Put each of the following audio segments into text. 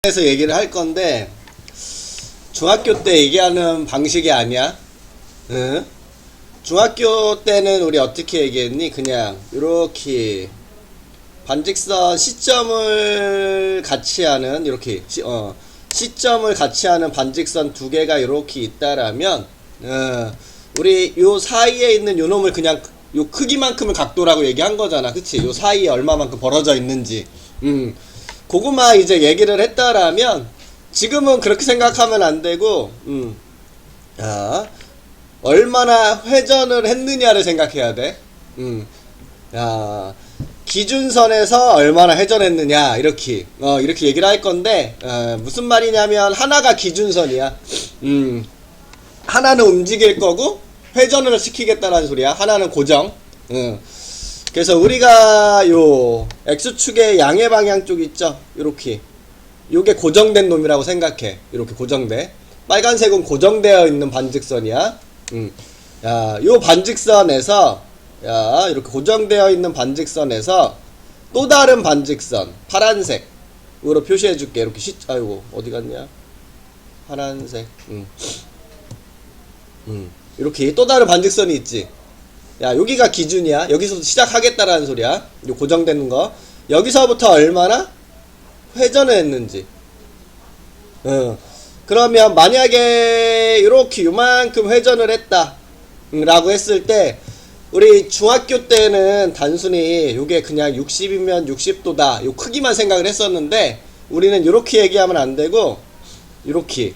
에서 얘기를 할 건데 중학교 때 얘기하는 방식이 아니야. 응? 중학교 때는 우리 어떻게 얘기했니? 그냥 이렇게 반직선 시점을 같이 하는 이렇게 시점을 같이 하는 반직선 두 개가 이렇게 있다라면 우리 요 사이에 있는 요 놈을 그냥 요 크기만큼을 각도라고 얘기한 거잖아. 그치? 요 사이에 얼마만큼 벌어져 있는지. 그거만 이제 얘기를 했다라면 지금은 그렇게 생각하면 안 되고 야, 얼마나 회전을 했느냐를 생각해야 돼. 야, 기준선에서 얼마나 회전했느냐 이렇게 이렇게 얘기를 할 건데 무슨 말이냐면 하나가 기준선이야. 하나는 움직일 거고 회전을 시키겠다라는 소리야. 하나는 고정. 그래서 우리가 요 X축의 양의 방향 쪽 있죠? 요렇게 요게 고정된 놈이라고 생각해. 이렇게 고정돼. 빨간색은 고정되어 있는 반직선이야. 야, 요 반직선에서 이렇게 고정되어 있는 반직선에서 또 다른 반직선 파란색으로 표시해 줄게. 이렇게 아이고 어디 갔냐? 파란색. 이렇게 또 다른 반직선이 있지. 야, 여기가 기준이야. 여기서부터 시작하겠다라는 소리야. 요 고정되는 거. 여기서부터 얼마나 회전을 했는지. 그러면 만약에 이렇게 요만큼 회전을 했다 라고 했을 때 우리 중학교 때는 단순히 요게 그냥 60이면 60도다 요 크기만 생각을 했었는데 우리는 요렇게 얘기하면 안 되고 요렇게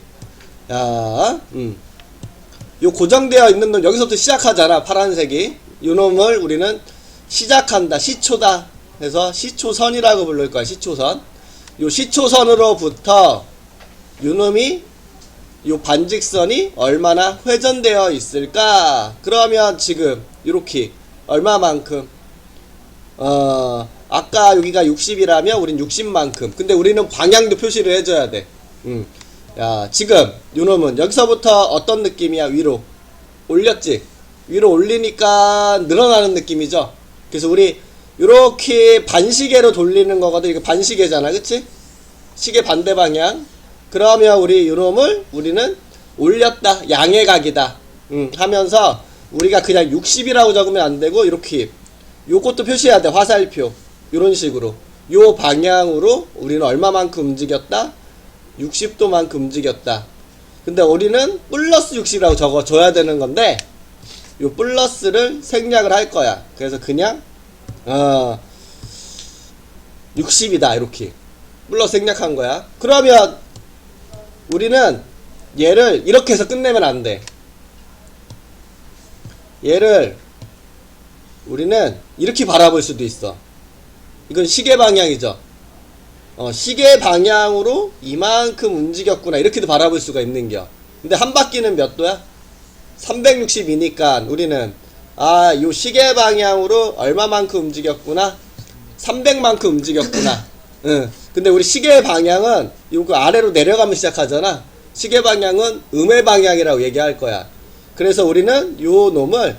요 고정되어 있는 놈 여기서부터 시작하잖아. 파란색이 요 놈을 우리는 시작한다 시초다 해서 시초선이라고 부를 거야. 시초선. 요 시초선으로부터 요 놈이 요 반직선이 얼마나 회전되어 있을까. 그러면 지금 요렇게 얼마만큼 아까 여기가 60이라면 우린 60만큼. 근데 우리는 방향도 표시를 해줘야 돼. 야, 지금 요놈은 여기서부터 어떤 느낌이야? 위로 올렸지? 위로 올리니까 늘어나는 느낌이죠? 그래서 우리 요렇게 반시계로 돌리는 거거든. 이거 반시계잖아. 그치? 시계 반대 방향. 그러면 우리 요놈을 우리는 올렸다. 양의 각이다. 하면서 우리가 그냥 60이라고 적으면 안 되고 이렇게 요것도 표시해야 돼. 화살표. 요런 식으로. 요 방향으로 우리는 얼마만큼 움직였다? 60도만큼 움직였다. 근데 우리는 플러스 60이라고 적어줘야 되는 건데 요 플러스를 생략을 할 거야. 그래서 그냥 60이다 이렇게 플러스 생략한 거야. 그러면 우리는 얘를 이렇게 해서 끝내면 안 돼. 얘를 우리는 이렇게 바라볼 수도 있어. 이건 시계 방향이죠. 시계 방향으로 이만큼 움직였구나 이렇게도 바라볼 수가 있는겨. 근데 한 바퀴는 몇 도야? 360이니까 우리는 요 시계 방향으로 얼마만큼 움직였구나? 300만큼 움직였구나. 근데 우리 시계 방향은 요거 아래로 내려가면 시작하잖아. 시계 방향은 음의 방향이라고 얘기할 거야. 그래서 우리는 요 놈을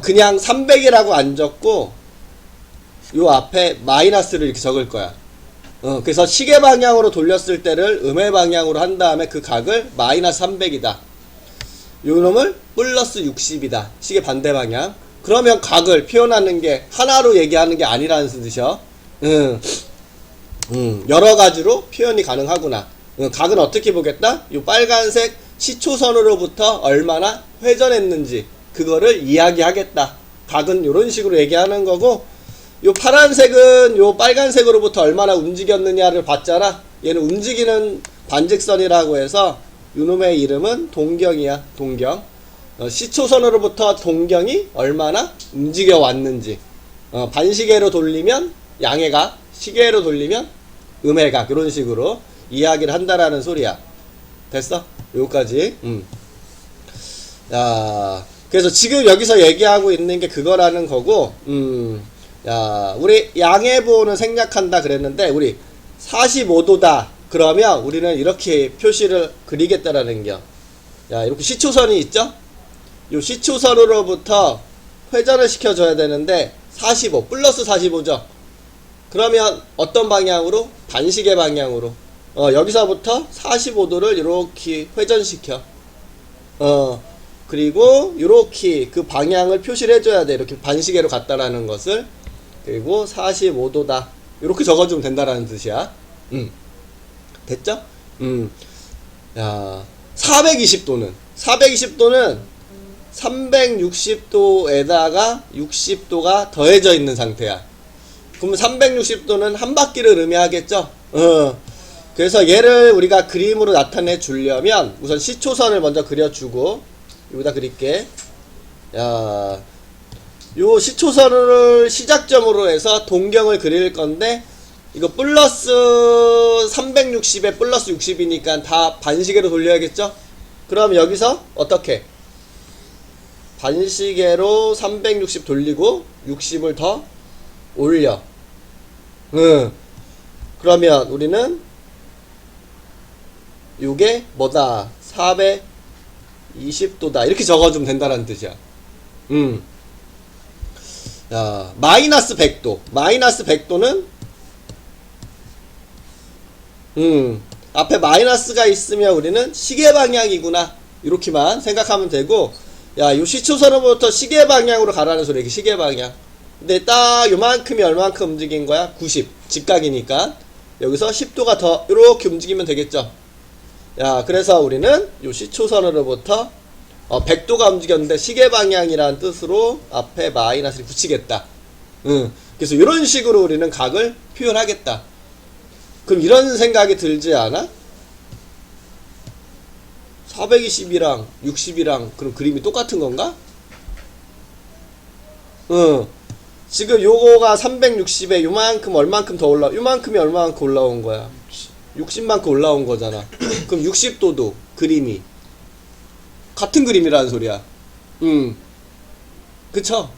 그냥 300이라고 안 적고 요 앞에 마이너스를 이렇게 적을 거야. 그래서 시계 방향으로 돌렸을 때를 음의 방향으로 한 다음에 그 각을 마이너스 300이다. 요 놈을 플러스 60이다. 시계 반대 방향. 그러면 각을 표현하는 게 하나로 얘기하는 게 아니라는 뜻이요. 여러 가지로 표현이 가능하구나. 각은 어떻게 보겠다? 요 빨간색 시초선으로부터 얼마나 회전했는지 그거를 이야기하겠다. 각은 요런 식으로 얘기하는 거고 요 파란색은 요 빨간색으로부터 얼마나 움직였느냐를 봤잖아. 얘는 움직이는 반직선이라고 해서 요놈의 이름은 동경이야. 동경. 시초선으로부터 동경이 얼마나 움직여 왔는지. 반시계로 돌리면 양의 각, 시계로 돌리면 음의 각. 이런 식으로 이야기를 한다라는 소리야. 됐어? 요까지. 야, 그래서 지금 여기서 얘기하고 있는 게 그거라는 거고. 야, 우리 양해보호는 생략한다 그랬는데 우리 45도다 그러면 우리는 이렇게 표시를 그리겠다라는 겨. 야, 이렇게 시초선이 있죠? 요 시초선으로부터 회전을 시켜줘야 되는데 45 플러스 45죠. 그러면 어떤 방향으로? 반시계 방향으로. 여기서부터 45도를 이렇게 회전시켜. 그리고 이렇게 그 방향을 표시를 해줘야 돼. 이렇게 반시계로 갔다라는 것을. 그리고 45도다. 이렇게 적어주면 된다라는 뜻이야. 됐죠? 야, 420도는 360도에다가 60도가 더해져 있는 상태야. 그러면 360도는 한 바퀴를 의미하겠죠? 그래서 얘를 우리가 그림으로 나타내 주려면 우선 시초선을 먼저 그려주고, 여기다 그릴게. 야, 요 시초선을 시작점으로 해서 동경을 그릴 건데, 이거 플러스 360에 플러스 60이니까 다 반시계로 돌려야겠죠? 그럼 여기서 어떻게? 반시계로 360 돌리고 60을 더 올려. 그러면 우리는 요게 뭐다? 420도다. 이렇게 적어주면 된다는 뜻이야. 자, 마이너스 100도. 마이너스 100도는 앞에 마이너스가 있으면 우리는 시계 방향이구나. 이렇게만 생각하면 되고, 야, 요 시초선으로부터 시계 방향으로 가라는 소리야. 시계 방향. 근데 딱 요만큼이 얼만큼 움직인 거야? 90. 직각이니까. 여기서 10도가 더 이렇게 움직이면 되겠죠. 야, 그래서 우리는 요 시초선으로부터 100도가 움직였는데 시계 방향이라는 뜻으로 앞에 마이너스를 붙이겠다. 그래서 이런 식으로 우리는 각을 표현하겠다. 그럼 이런 생각이 들지 않아? 420이랑 60이랑 그럼 그림이 똑같은 건가? 지금 요거가 360에 요만큼 얼만큼 더 요만큼이 얼만큼 올라온 거야. 60만큼 올라온 거잖아. 그럼 60도도 그림이 같은 그림이라는 소리야. 그쵸?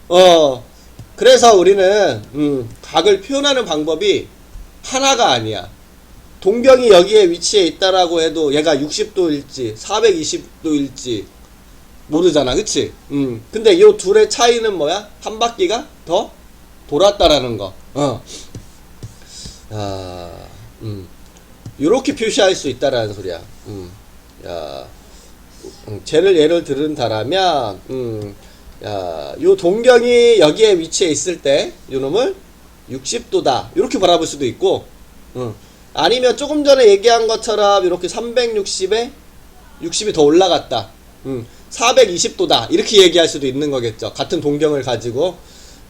그래서 우리는 각을 표현하는 방법이 하나가 아니야. 동경이 여기에 위치해 있다라고 해도 얘가 60도일지 420도일지 모르잖아. 그치? 근데 요 둘의 차이는 뭐야? 한 바퀴가 더 돌았다라는 거. 요렇게 표시할 수 있다라는 소리야. 야, 예를 들은다라면, 야, 요 동경이 여기에 위치해 있을 때, 요 놈을 60도다. 이렇게 바라볼 수도 있고, 아니면 조금 전에 얘기한 것처럼 이렇게 360에 60이 더 올라갔다. 420도다. 이렇게 얘기할 수도 있는 거겠죠. 같은 동경을 가지고.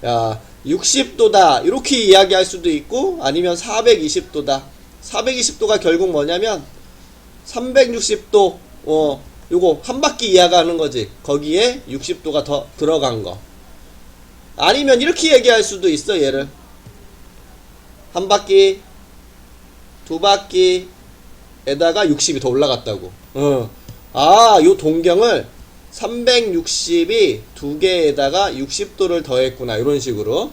야, 60도다. 이렇게 이야기할 수도 있고, 아니면 420도다. 420도가 결국 뭐냐면, 360도, 요거 한 바퀴 이야기하는 거지. 거기에 60도가 더 들어간 거. 아니면 이렇게 얘기할 수도 있어, 얘를. 한 바퀴, 두 바퀴에다가 60이 더 올라갔다고. 요 동경을 360이 두 개에다가 60도를 더했구나. 이런 식으로.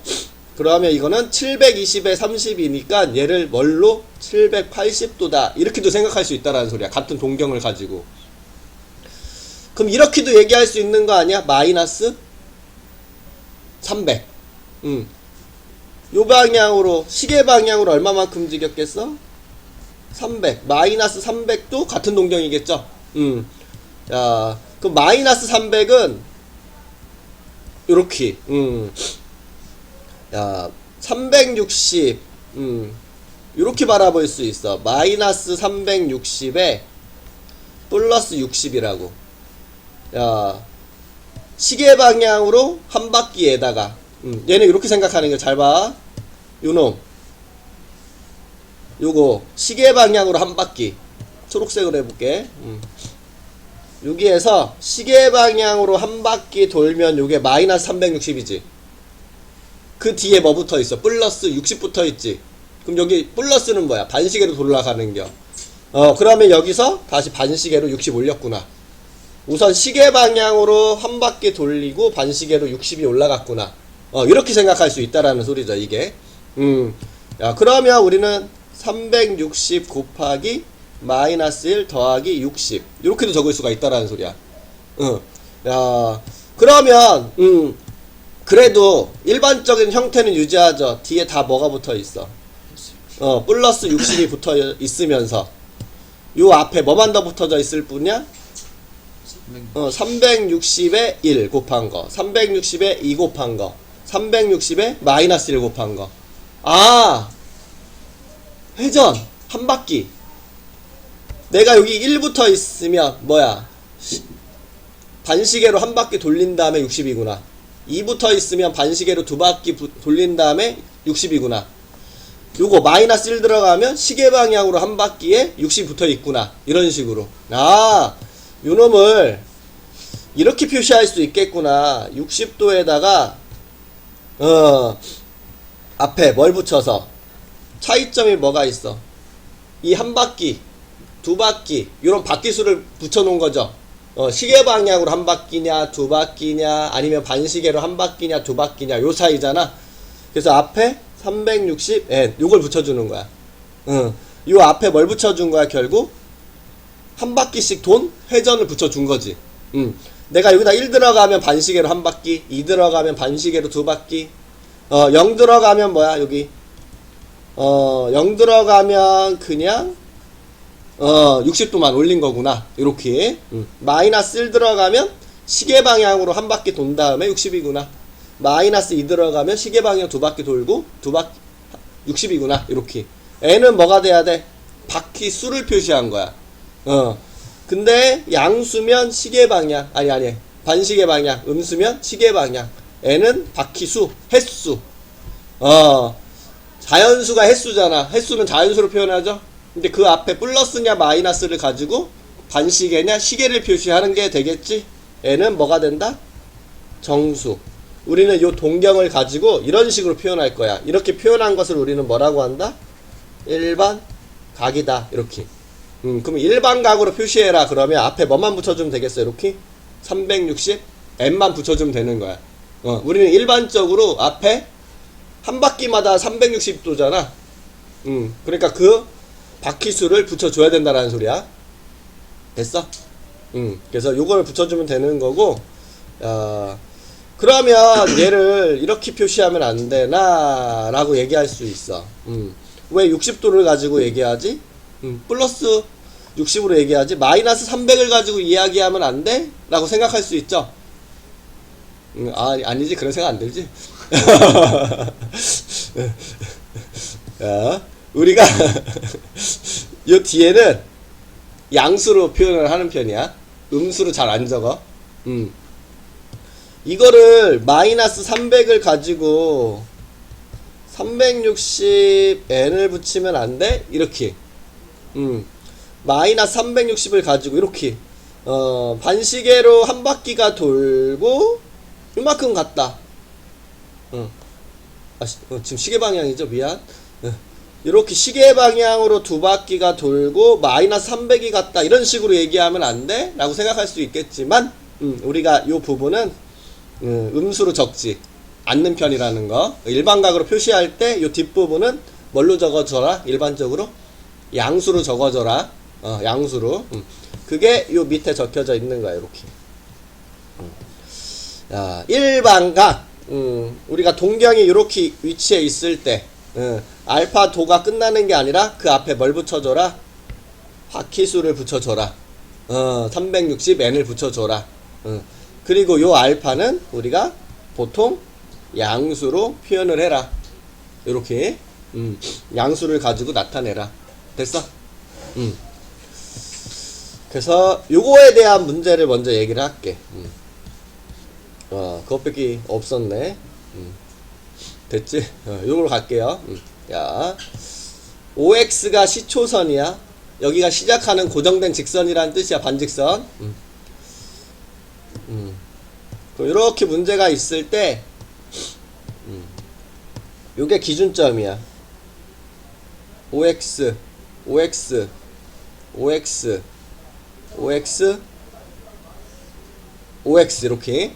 그러면 이거는 720에 30이니까 얘를 뭘로? 780도다. 이렇게도 생각할 수 있다라는 소리야. 같은 동경을 가지고. 그럼 이렇게도 얘기할 수 있는 거 아니야? 마이너스 300. 요 방향으로, 시계 방향으로 얼마만큼 움직였겠어? 300. 마이너스 300도 같은 동경이겠죠? 자, 그럼 마이너스 300은 요렇게. 야, 360. 요렇게 바라볼 수 있어. 마이너스 360에 플러스 60이라고. 야, 시계 방향으로 한 바퀴에다가, 얘는 이렇게 생각하는 거 잘 봐. 요놈. 요거, 시계 방향으로 한 바퀴. 초록색으로 해볼게. 여기에서 시계 방향으로 한 바퀴 돌면 요게 마이너스 360이지. 그 뒤에 뭐 붙어 있어? 플러스 60 붙어 있지. 그럼 여기 플러스는 뭐야? 반시계로 돌아가는 겨. 그러면 여기서 다시 반시계로 60 올렸구나. 우선 시계 방향으로 한 바퀴 돌리고 반시계로 60이 올라갔구나. 이렇게 생각할 수 있다라는 소리죠, 이게. 야, 그러면 우리는 360 곱하기 마이너스 1 더하기 60. 이렇게도 적을 수가 있다라는 소리야. 야, 그러면, 그래도 일반적인 형태는 유지하죠. 뒤에 다 뭐가 붙어 있어? 플러스 60이 붙어 있으면서 요 앞에 뭐만 더 붙어져 있을 뿐이야? 360에 1 곱한 거, 360에 2 곱한 거, 360에 마이너스 1 곱한 거. 아, 회전 한 바퀴. 내가 여기 1 붙어 있으면 뭐야? 반시계로 한 바퀴 돌린 다음에 60이구나. 2 붙어 있으면 반시계로 두 바퀴 돌린 다음에 60이구나. 요거 마이너스 1 들어가면 시계 방향으로 한 바퀴에 60 붙어 있구나. 이런 식으로. 아, 요 놈을 이렇게 표시할 수 있겠구나. 60도에다가 앞에 뭘 붙여서 차이점이 뭐가 있어? 이 한 바퀴, 두 바퀴, 요런 바퀴수를 붙여 놓은 거죠. 시계 방향으로 한 바퀴냐, 두 바퀴냐, 아니면 반시계로 한 바퀴냐, 두 바퀴냐, 요 차이잖아. 그래서 앞에 360n 요걸 붙여주는 거야. 요 앞에 뭘 붙여준 거야? 결국 한 바퀴씩 돈 회전을 붙여준 거지. 내가 여기다 1 들어가면 반시계로 한 바퀴, 2 들어가면 반시계로 두 바퀴, 0 들어가면 뭐야? 여기 0 들어가면 그냥 60도만 올린 거구나. 요렇게. 마이너스 1 들어가면 시계 방향으로 한 바퀴 돈 다음에 60이구나. 마이너스 2 들어가면 시계 방향 두 바퀴 돌고 두 바퀴 60이구나. 이렇게. n은 뭐가 돼야 돼? 바퀴 수를 표시한 거야. 근데 양수면 시계 방향, 아니 반시계 방향, 음수면 시계 방향. n은 바퀴 수, 횟수. 자연수가 횟수잖아. 횟수는 자연수로 표현하죠. 근데 그 앞에 플러스냐 마이너스를 가지고 반시계냐 시계를 표시하는 게 되겠지. n은 뭐가 된다? 정수. 우리는 요 동경을 가지고 이런 식으로 표현할 거야. 이렇게 표현한 것을 우리는 뭐라고 한다? 일반 각이다. 이렇게. 그럼 일반 각으로 표시해라. 그러면 앞에 뭐만 붙여주면 되겠어? 이렇게 360 n만 붙여주면 되는 거야. 우리는 일반적으로 앞에 한 바퀴마다 360도잖아. 그러니까 그 바퀴수를 붙여줘야 된다라는 소리야. 됐어? 그래서 요걸 붙여주면 되는 거고. 그러면 얘를 이렇게 표시하면 안 되나? 라고 얘기할 수 있어. 왜 60도를 가지고 얘기하지? 플러스 60으로 얘기하지? 마이너스 300을 가지고 이야기하면 안 돼? 라고 생각할 수 있죠? 아니지. 그런 생각 안 들지? 우리가 요 뒤에는 양수로 표현을 하는 편이야. 음수로 잘 안 적어. 이거를 마이너스 300을 가지고 360n을 붙이면 안 돼? 이렇게. 마이너스 360을 가지고 이렇게 반시계로 한 바퀴가 돌고 이만큼 갔다. 지금 시계 방향이죠. 미안. 이렇게 시계 방향으로 두 바퀴가 돌고 마이너스 300이 갔다. 이런 식으로 얘기하면 안 돼? 라고 생각할 수 있겠지만 우리가 요 부분은 음수로 적지 않는 편이라는 거. 일반각으로 표시할 때 요 뒷부분은 뭘로 적어줘라? 일반적으로 양수로 적어줘라. 양수로. 그게 요 밑에 적혀져 있는 거야. 이렇게. 일반각. 우리가 동경이 이렇게 위치해 있을 때 알파 도가 끝나는 게 아니라 그 앞에 뭘 붙여줘라? 바퀴수를 붙여줘라. 360n을 붙여줘라. 그리고 요 알파는 우리가 보통 양수로 표현을 해라. 요렇게 양수를 가지고 나타내라. 됐어? 그래서 요거에 대한 문제를 먼저 얘기를 할게. 그것밖에 없었네. 됐지? 요걸로 갈게요. 야, OX가 시초선이야. 여기가 시작하는 고정된 직선이라는 뜻이야. 반직선. 이렇게 문제가 있을 때 요게 기준점이야. OX OX OX OX OX 이렇게.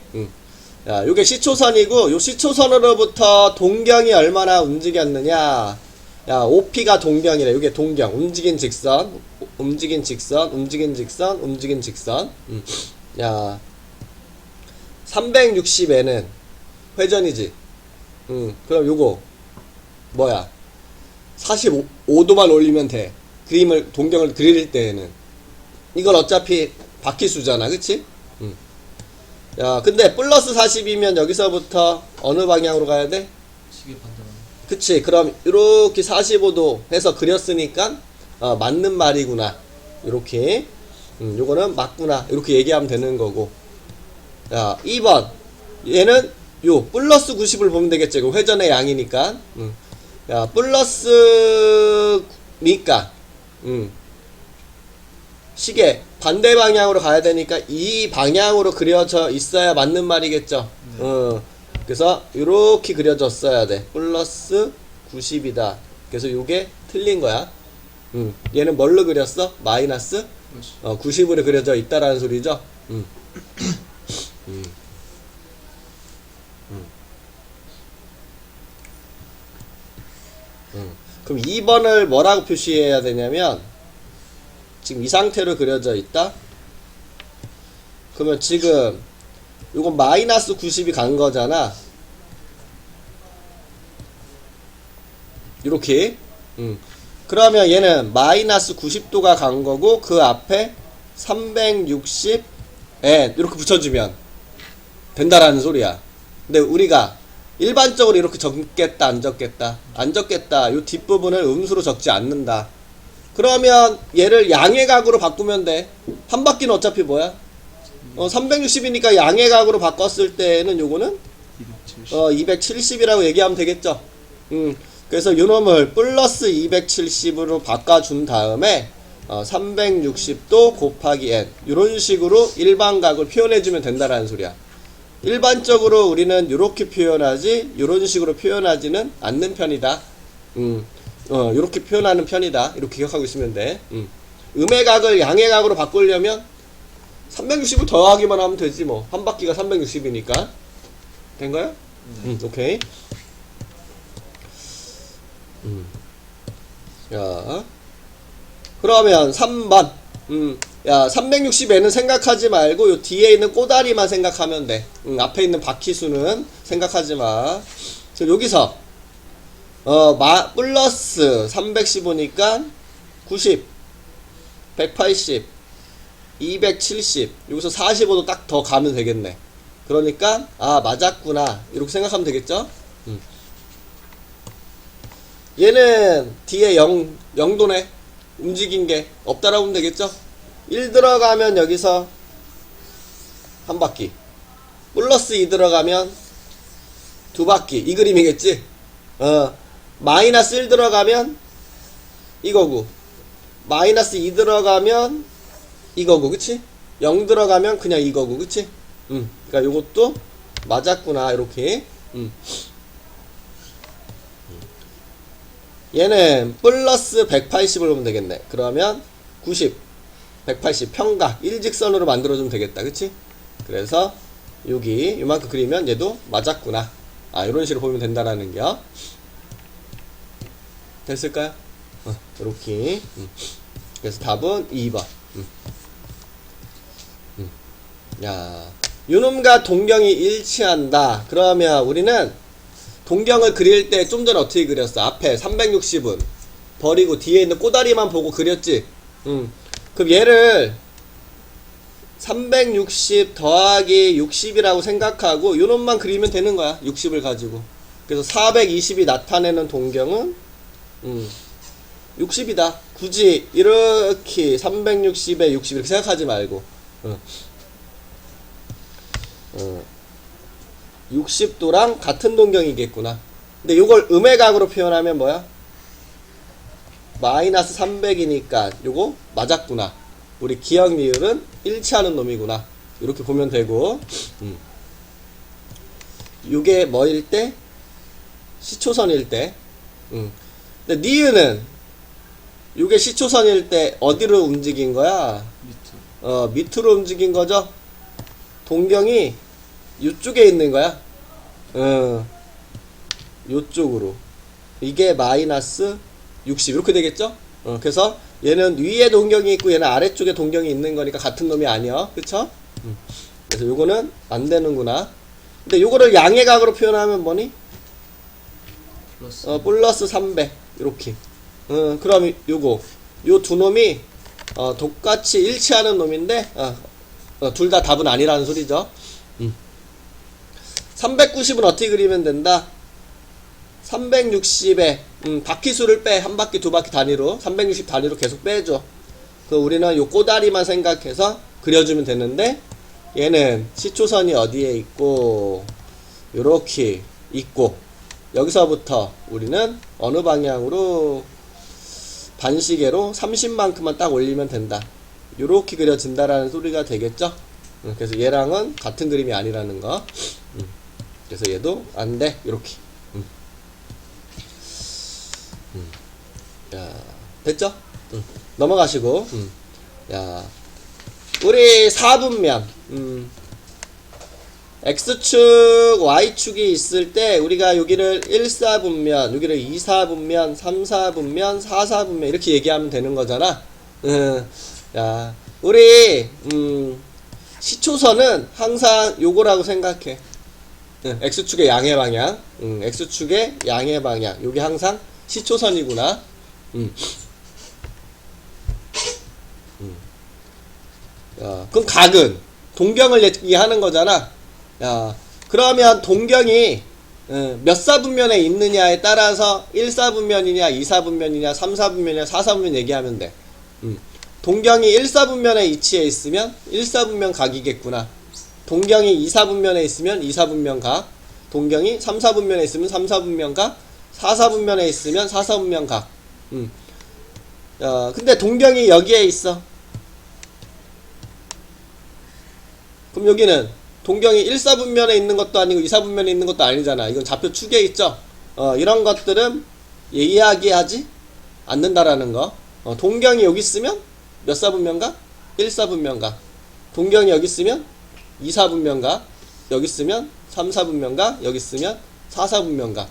야, 요게 시초선이고 요 시초선으로부터 동경이 얼마나 움직였느냐. 야, OP가 동경이래. 요게 동경. 움직인 직선. 움직인 직선. 움직인 직선. 움직인 직선. 야, 360에는 회전이지. 그럼 요거 뭐야? 45도만 올리면 돼. 그림을, 동경을 그릴 때에는. 이건 어차피 바퀴수잖아. 그치? 야, 근데 플러스 40이면 여기서부터 어느 방향으로 가야 돼? 시계 반대로. 그치. 그럼 이렇게 45도 해서 그렸으니까 맞는 말이구나. 이렇게. 요거는 맞구나. 이렇게 얘기하면 되는 거고. 야, 2번. 얘는 요 플러스 90을 보면 되겠지. 이거 회전의 양이니까. 야, 플러스니까. 시계 반대 방향으로 가야 되니까 이 방향으로 그려져 있어야 맞는 말이겠죠. 그래서 이렇게 그려졌어야 돼. 플러스 90이다. 그래서 이게 틀린 거야. 얘는 뭘로 그렸어? 마이너스 90으로 그려져 있다라는 소리죠. 그럼 2번을 뭐라고 표시해야 되냐면, 지금 이 상태로 그려져 있다. 그러면 지금 이건 마이너스 90이 간 거잖아. 이렇게. 그러면 얘는 마이너스 90도가 간 거고, 그 앞에 360 이렇게 붙여주면 된다라는 소리야. 근데 우리가 일반적으로 이렇게 적겠다, 안 적겠다? 안 적겠다. 요 뒷부분을 음수로 적지 않는다. 그러면 얘를 양의 각으로 바꾸면 돼. 한 바퀴는 어차피 뭐야? 360이니까 양의 각으로 바꿨을 때는 요거는 270이라고 얘기하면 되겠죠. 그래서 요 놈을 플러스 270으로 바꿔준 다음에 360도 곱하기 n 이런 식으로 일반각을 표현해주면 된다라는 소리야. 일반적으로 우리는 이렇게 표현하지 이런 식으로 표현하지는 않는 편이다. 이렇게 표현하는 편이다. 이렇게 기억하고 있으면 돼. 음의 각을 양의 각으로 바꾸려면 360을 더하기만 하면 되지 뭐. 한 바퀴가 360이니까. 된 거야? 오케이. 야, 그러면 3번. 야, 360에는 생각하지 말고 요 뒤에 있는 꼬다리만 생각하면 돼. 앞에 있는 바퀴수는 생각하지 마. 그래서 여기서 플러스 315니까 90, 180, 270 여기서 45도 딱 더 가면 되겠네. 그러니까 맞았구나 이렇게 생각하면 되겠죠. 얘는 뒤에 0도네. 움직인 게 없다라고 하면 되겠죠. 1 들어가면 여기서 한 바퀴, 플러스 2 들어가면 두 바퀴, 이 그림이겠지. 마이너스 1 들어가면 이거고, 마이너스 2 들어가면 이거고, 그치? 0 들어가면 그냥 이거고, 그치? 그러니까 요것도 맞았구나 이렇게. 얘는 플러스 180을 보면 되겠네. 그러면 90, 180 평각 일직선으로 만들어주면 되겠다. 그치? 그래서 여기 요만큼 그리면 얘도 맞았구나. 이런 식으로 보면 된다라는 게 됐을까요? 이렇게. 그래서 답은 2번. 야, 요놈과 동경이 일치한다. 그러면 우리는 동경을 그릴 때 좀 전에 어떻게 그렸어? 앞에 360은 버리고 뒤에 있는 꼬다리만 보고 그렸지? 그럼 얘를 360 더하기 60이라고 생각하고 요놈만 그리면 되는 거야. 60을 가지고. 그래서 420이 나타내는 동경은 60이다. 굳이 이렇게 360에 60 이렇게 생각하지 말고 60도랑 같은 동경이겠구나. 근데 요걸 음의 각으로 표현하면 뭐야? 마이너스 300이니까 요거 맞았구나. 우리 기억 미율은 일치하는 놈이구나. 이렇게 보면 되고, 요게 뭐일 때? 시초선일 때. 근데 니은은 요게 시초선일 때 어디로 움직인 거야? 밑으로 움직인 거죠? 동경이 요쪽에 있는 거야. 요쪽으로. 이게 마이너스 60 이렇게 되겠죠? 그래서 얘는 위에 동경이 있고 얘는 아래쪽에 동경이 있는 거니까 같은 놈이 아니야. 그쵸? 그래서 요거는 안 되는구나. 근데 요거를 양의 각으로 표현하면 뭐니? 플러스 300 이렇게. 그럼 요거 요 두 놈이 똑같이 일치하는 놈인데 둘 다 답은 아니라는 소리죠. 390은 어떻게 그리면 된다? 360에 바퀴수를 빼. 한 바퀴 두 바퀴 단위로 360 단위로 계속 빼줘. 그 우리는 요 꼬다리만 생각해서 그려주면 되는데, 얘는 시초선이 어디에 있고 요렇게 있고, 여기서부터 우리는 어느 방향으로 반시계로 30만큼만 딱 올리면 된다. 요렇게 그려진다라는 소리가 되겠죠. 그래서 얘랑은 같은 그림이 아니라는 거. 그래서 얘도 안 돼. 요렇게. 야, 됐죠? 넘어가시고. 야, 우리 4분면 X축, Y축이 있을 때 우리가 여기를 1사분면, 여기를 2사분면, 3사분면, 4사분면 이렇게 얘기하면 되는 거잖아. 야, 우리 시초선은 항상 요거라고 생각해. X축의 양의 방향, X축의 양의 방향, 요게 항상 시초선이구나. 야, 그럼 각은 동경을 얘기하는 거잖아. 야, 그러면 동경이 몇 사분면에 있느냐에 따라서 1사분면이냐, 2사분면이냐, 3사분면이냐, 4사분면 얘기하면 돼. 동경이 1사분면에 위치해 있으면 1사분면 각이겠구나. 동경이 2사분면에 있으면 2사분면 각. 동경이 3사분면에 있으면 3사분면 각. 4사분면에 있으면 4사분면 각. 근데 동경이 여기에 있어. 그럼 여기는 동경이 1사분면에 있는 것도 아니고 2사분면에 있는 것도 아니잖아. 이건 좌표 축에 있죠. 이런 것들은 이야기하지 않는다라는 거. 동경이 여기 있으면 몇 사분면각? 1사분면각. 동경이 여기 있으면 2사분면각. 여기 있으면 3사분면각. 여기 있으면 4사분면각.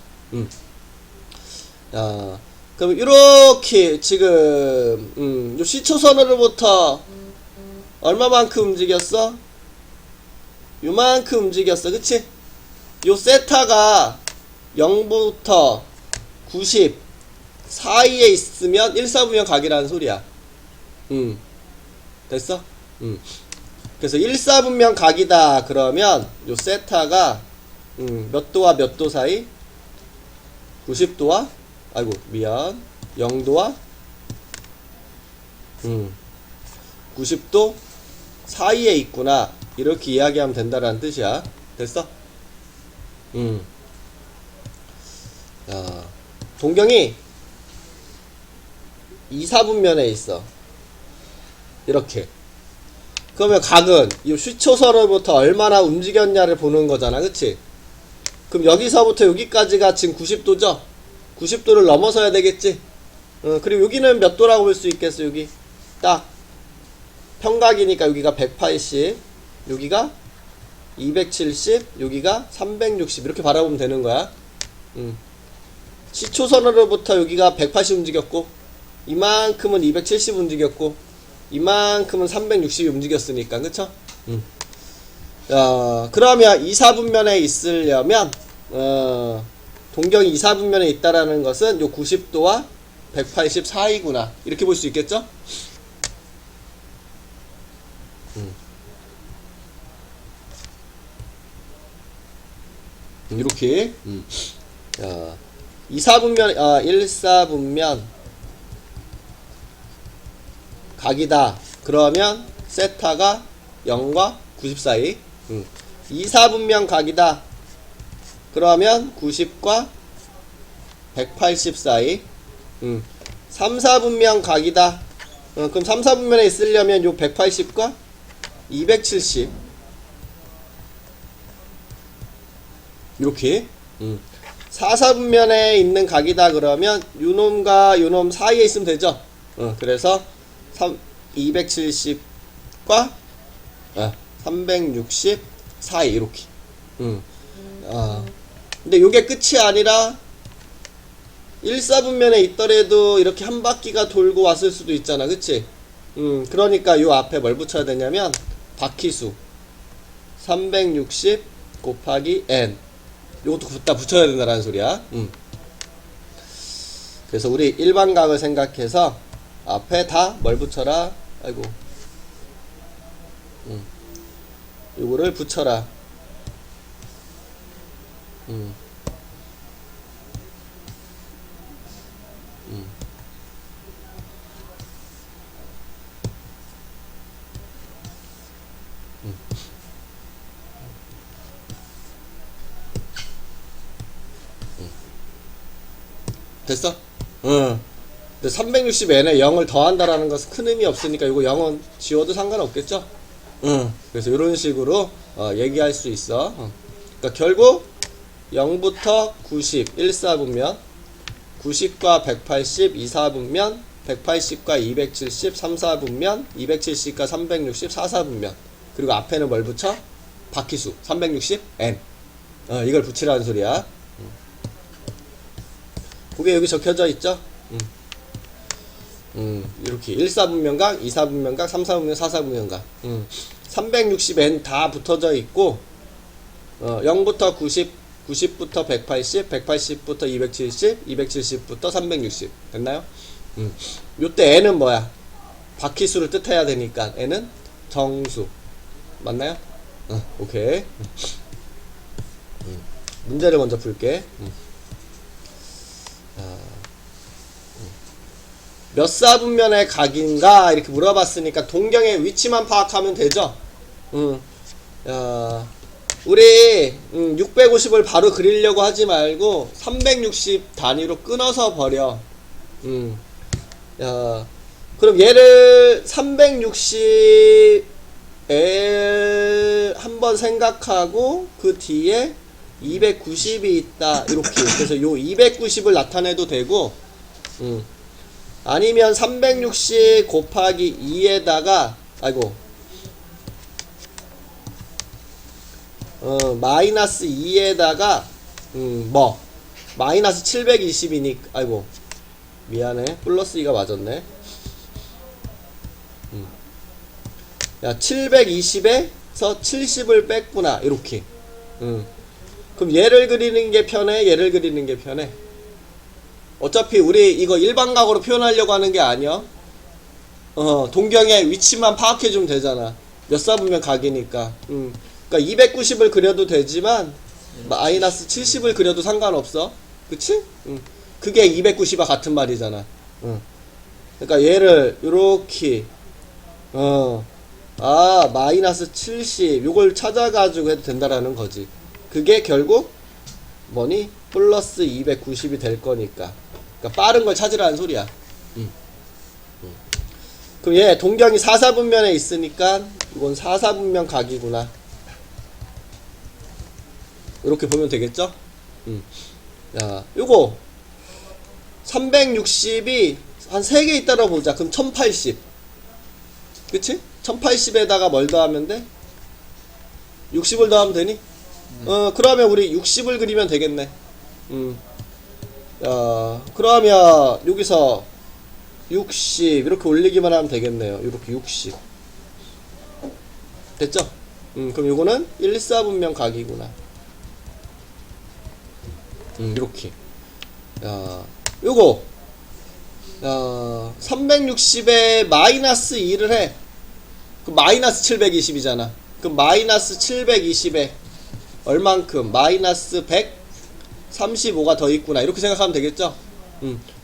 그럼 이렇게 지금 요 시초선으로부터 얼마만큼 움직였어? 요만큼 움직였어. 그치? 요 세타가 0부터 90 사이에 있으면 1사분면 각이라는 소리야. 됐어? 그래서 1사분면 각이다 그러면 요 세타가 몇 도와 몇 도 사이? 90도와 0도와 90도 사이에 있구나. 이렇게 이야기하면 된다라는 뜻이야. 됐어? 동경이 2사분면에 있어. 이렇게. 그러면 각은 이 시초선으로부터 얼마나 움직였냐를 보는 거잖아. 그치? 그럼 여기서부터 여기까지가 지금 90도죠? 90도를 넘어서야 되겠지? 그리고 여기는 몇 도라고 볼 수 있겠어? 여기 딱 평각이니까 여기가 180, 여기가 270, 여기가 360 이렇게 바라보면 되는 거야. 시초선으로부터 여기가 180 움직였고, 이만큼은 270 움직였고, 이만큼은 360이 움직였으니까. 그쵸? 그러면 2사분면에 있으려면 동경이 2사분면에 있다라는 것은 요 90도와 180 사이구나. 이렇게 볼 수 있겠죠? 이렇게 2사분면 1사분면 각이다. 그러면 세타가 0과 90 사이. 2사분면 각이다. 그러면 90과 180 사이. 3사분면 각이다. 그럼 3사분면에 있으려면 요 180과 270 이렇게. 4사분면에 있는 각이다 그러면 요놈과 요놈 사이에 있으면 되죠. 그래서 270과 360 사이 이렇게. 근데 요게 끝이 아니라 1사분면에 있더라도 이렇게 한 바퀴가 돌고 왔을 수도 있잖아. 그치? 그러니까 요 앞에 뭘 붙여야 되냐면 바퀴수 360 곱하기 n, 요것도 갖다 붙여야 된다라는 소리야. 그래서 우리 일반각을 생각해서 앞에 다 뭘 붙여라. 아이고. 요거를 붙여라. 됐어? 응. 근데 360n에 0을 더한다라는 것은 큰 의미 없으니까 이거 0은 지워도 상관없겠죠? 응. 그래서 이런 식으로 얘기할 수 있어. 그러니까 결국 0부터 90, 1, 4분면 90과 180, 2, 4분면 180과 270, 3, 4분면 270과 360, 4, 4분면 그리고 앞에는 뭘 붙여? 바퀴수 360n 이걸 붙이라는 소리야. 그게 여기 적혀져 있죠? 이렇게 1, 4분면각, 2, 4분면각, 3, 4분면, 4, 4분면각 360n 다 붙어져 있고 0부터 90, 90부터 180, 180부터 270, 270부터 360 됐나요? 요때 n은 뭐야? 바퀴수를 뜻해야 되니까 n은 정수 맞나요? 오케이. 문제를 먼저 풀게. 몇 사분면의 각인가 이렇게 물어봤으니까 동경의 위치만 파악하면 되죠. 우리 650을 바로 그리려고 하지 말고 360 단위로 끊어서 버려. 그럼 얘를 360L 한번 생각하고 그 뒤에 290이 있다 이렇게. 그래서 요 290을 나타내도 되고 아니면 360 곱하기 2에다가 아이고 마이너스 2에다가 뭐 마이너스 720이니까 아이고 미안해 플러스 2가 맞았네. 야 720에서 70을 뺐구나 이렇게. 그럼 얘를 그리는 게 편해 얘를 그리는 게 편해? 어차피 우리 이거 일반각으로 표현하려고 하는 게 아니야. 동경의 위치만 파악해주면 되잖아. 몇 사분면 각이니까. 그러니까 290을 그려도 되지만 마이너스 70을 그려도 상관없어. 그치? 그게 290과 같은 말이잖아. 그러니까 얘를 요렇게 마이너스 70 요걸 찾아가지고 해도 된다라는 거지. 그게 결국 뭐니? 플러스 290이 될 거니까. 그러니까 빠른 걸 찾으라는 소리야. 그럼 얘 동경이 4, 4분면에 있으니까 이건 4, 4분면 각이구나. 이렇게 보면 되겠죠? 야, 요거 360이 한 3개 있다고 보자. 그럼 1080. 그치? 1080에다가 뭘 더하면 돼? 60을 더하면 되니? 그러면 우리 60을 그리면 되겠네. 그러면 여기서 60 이렇게 올리기만 하면 되겠네요. 이렇게 60 됐죠? 그럼 요거는 1, 4분면 각이구나. 이렇게. 요거 360에 마이너스 2를 해. 그럼 마이너스 720이잖아. 그럼 마이너스 720에 얼만큼? 마이너스 135가 더 있구나. 이렇게 생각하면 되겠죠?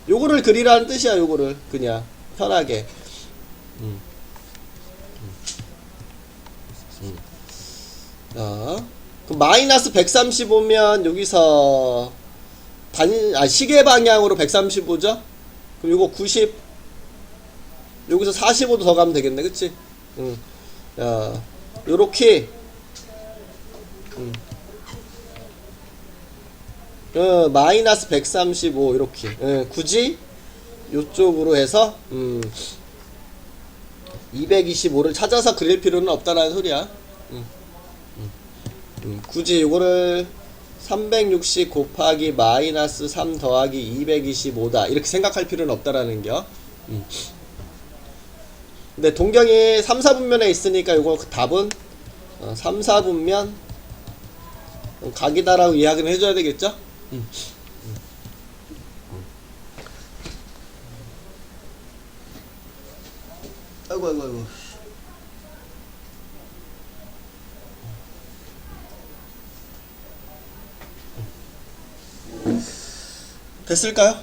요거를 그리라는 뜻이야. 요거를 그냥 편하게. 그럼 마이너스 135면 여기서 시계 방향으로 135죠? 그럼 요거 90 여기서 45도 더 가면 되겠네. 그치? 요렇게 마이너스 135 이렇게 굳이 요쪽으로 해서 225를 찾아서 그릴 필요는 없다라는 소리야. 굳이 요거를 360 곱하기 마이너스 3 더하기 225다 이렇게 생각할 필요는 없다라는 겨. 근데 동경이 3, 4분면에 있으니까 요거 답은 3, 4분면 각이다라고 이야기를 해줘야 되겠죠? 아이고 아이고 아이고. 됐을까요?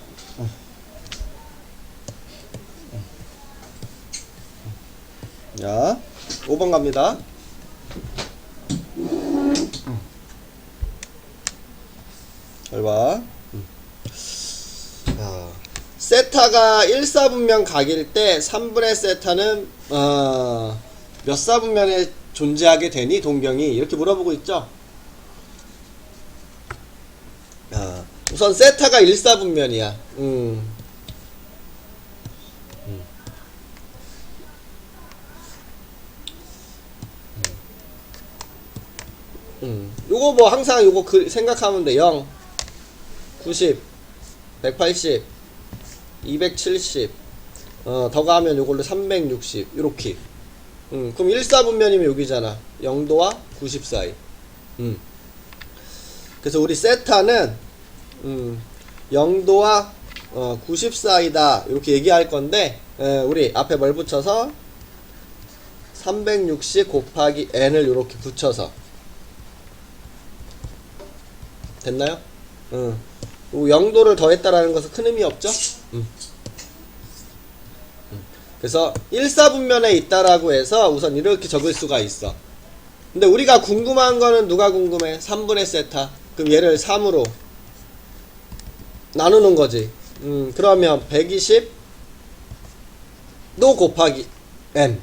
자, 5번 갑니다. 잘 봐. 세타가 1사분면 각일 때 3분의 세타는 몇 사분면에 존재하게 되니 동경이 이렇게 물어보고 있죠. 우선 세타가 1사분면이야. 요거 뭐 항상 요거 생각하면 돼. 0, 90, 180, 270, 더 가면 요걸로 360, 요렇게. 그럼 1사분면이면 여기잖아. 0도와 90 사이. 그래서 우리 세타는 0도와 90 사이다. 이렇게 얘기할 건데, 우리 앞에 뭘 붙여서 360 곱하기 n을 이렇게 붙여서 됐나요? 0도를 더했다라는 것은 큰 의미 없죠? 그래서 1사분면에 있다라고 해서 우선 이렇게 적을 수가 있어. 근데 우리가 궁금한 거는 누가 궁금해? 3분의 세타. 그럼 얘를 3으로 나누는 거지. 그러면 120도 곱하기 n.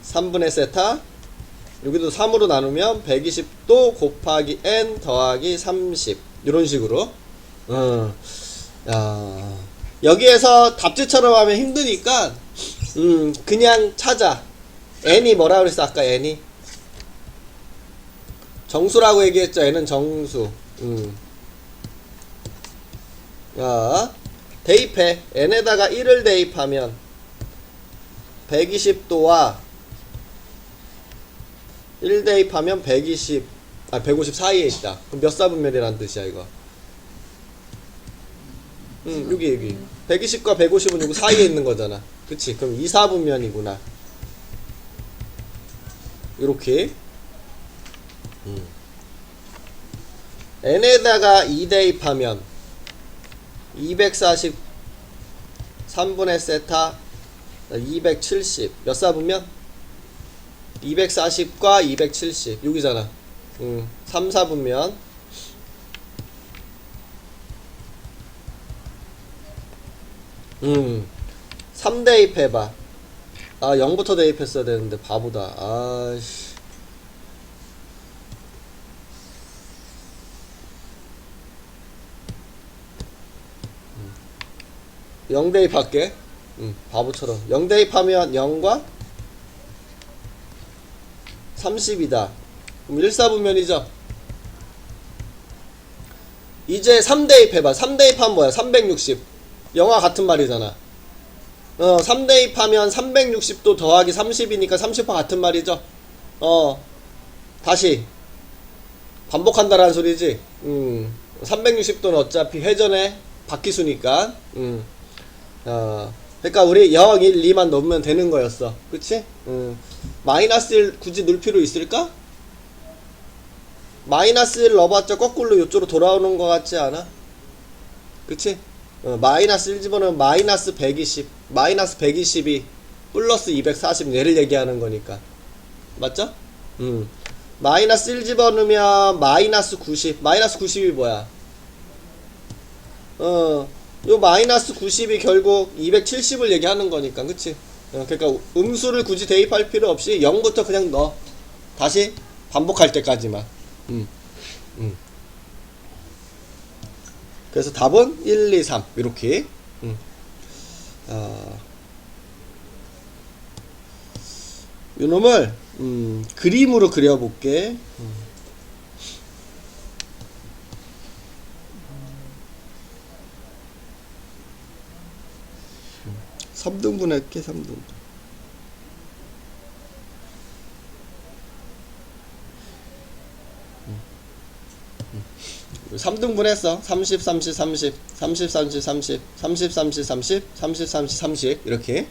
3분의 세타. 여기도 3으로 나누면 120도 곱하기 n 더하기 30. 이런 식으로. 여기에서 답지처럼 하면 힘드니까 그냥 찾아. n이 뭐라 그랬어 아까? n이 정수라고 얘기했죠. n은 정수. 대입해. n에다가 1을 대입하면 120도와 1 대입하면 150 사이에 있다. 그럼 몇 사분면이라는 뜻이야 이거? 여기 120과 150은 여기 사이에 있는 거잖아. 그치? 그럼 2사분면이구나. 요렇게 n에다가 2 대입하면 240 3분의 세타 270 몇 사분면? 240과 270 여기잖아. 3, 4분면 3 대입해봐. 0부터 대입했어야 되는데 바보다. 아씨. 0 대입할게. 바보처럼 0 대입하면 0과 30이다. 그럼 1사분면이죠. 이제 3 대입해봐. 3 대입하면 뭐야? 360. 영화 같은 말이잖아. 3 대입하면 360도 더하기 30이니까 30과 같은 말이죠. 다시 반복한다라는 소리지. 360도는 어차피 회전의 바퀴수니까. 그러니까 우리 0, 1, 2만 넣으면 되는 거였어. 그치? 마이너스 1 굳이 넣을 필요 있을까? 마이너스 1 넣어봤자 거꾸로 이쪽으로 돌아오는 것 같지 않아? 그치? 마이너스 1 집어넣으면 마이너스 120 마이너스 120이 플러스 240 얘를 얘기하는 거니까. 맞죠? 마이너스 1 집어넣으면 마이너스 90 마이너스 90이 뭐야? 요 마이너스 90이 결국 270을 얘기하는 거니까. 그치? 그러니까 음수를 굳이 대입할 필요 없이 0부터 그냥 넣어. 다시 반복할 때까지만. 그래서 답은 1, 2, 3 이렇게. 요놈을 그림으로 그려볼게. 3등분 할게. 3등분. 3등분 했어. 30, 30, 30, 30, 30, 30, 30, 30, 30, 30, 30, 30 이렇게.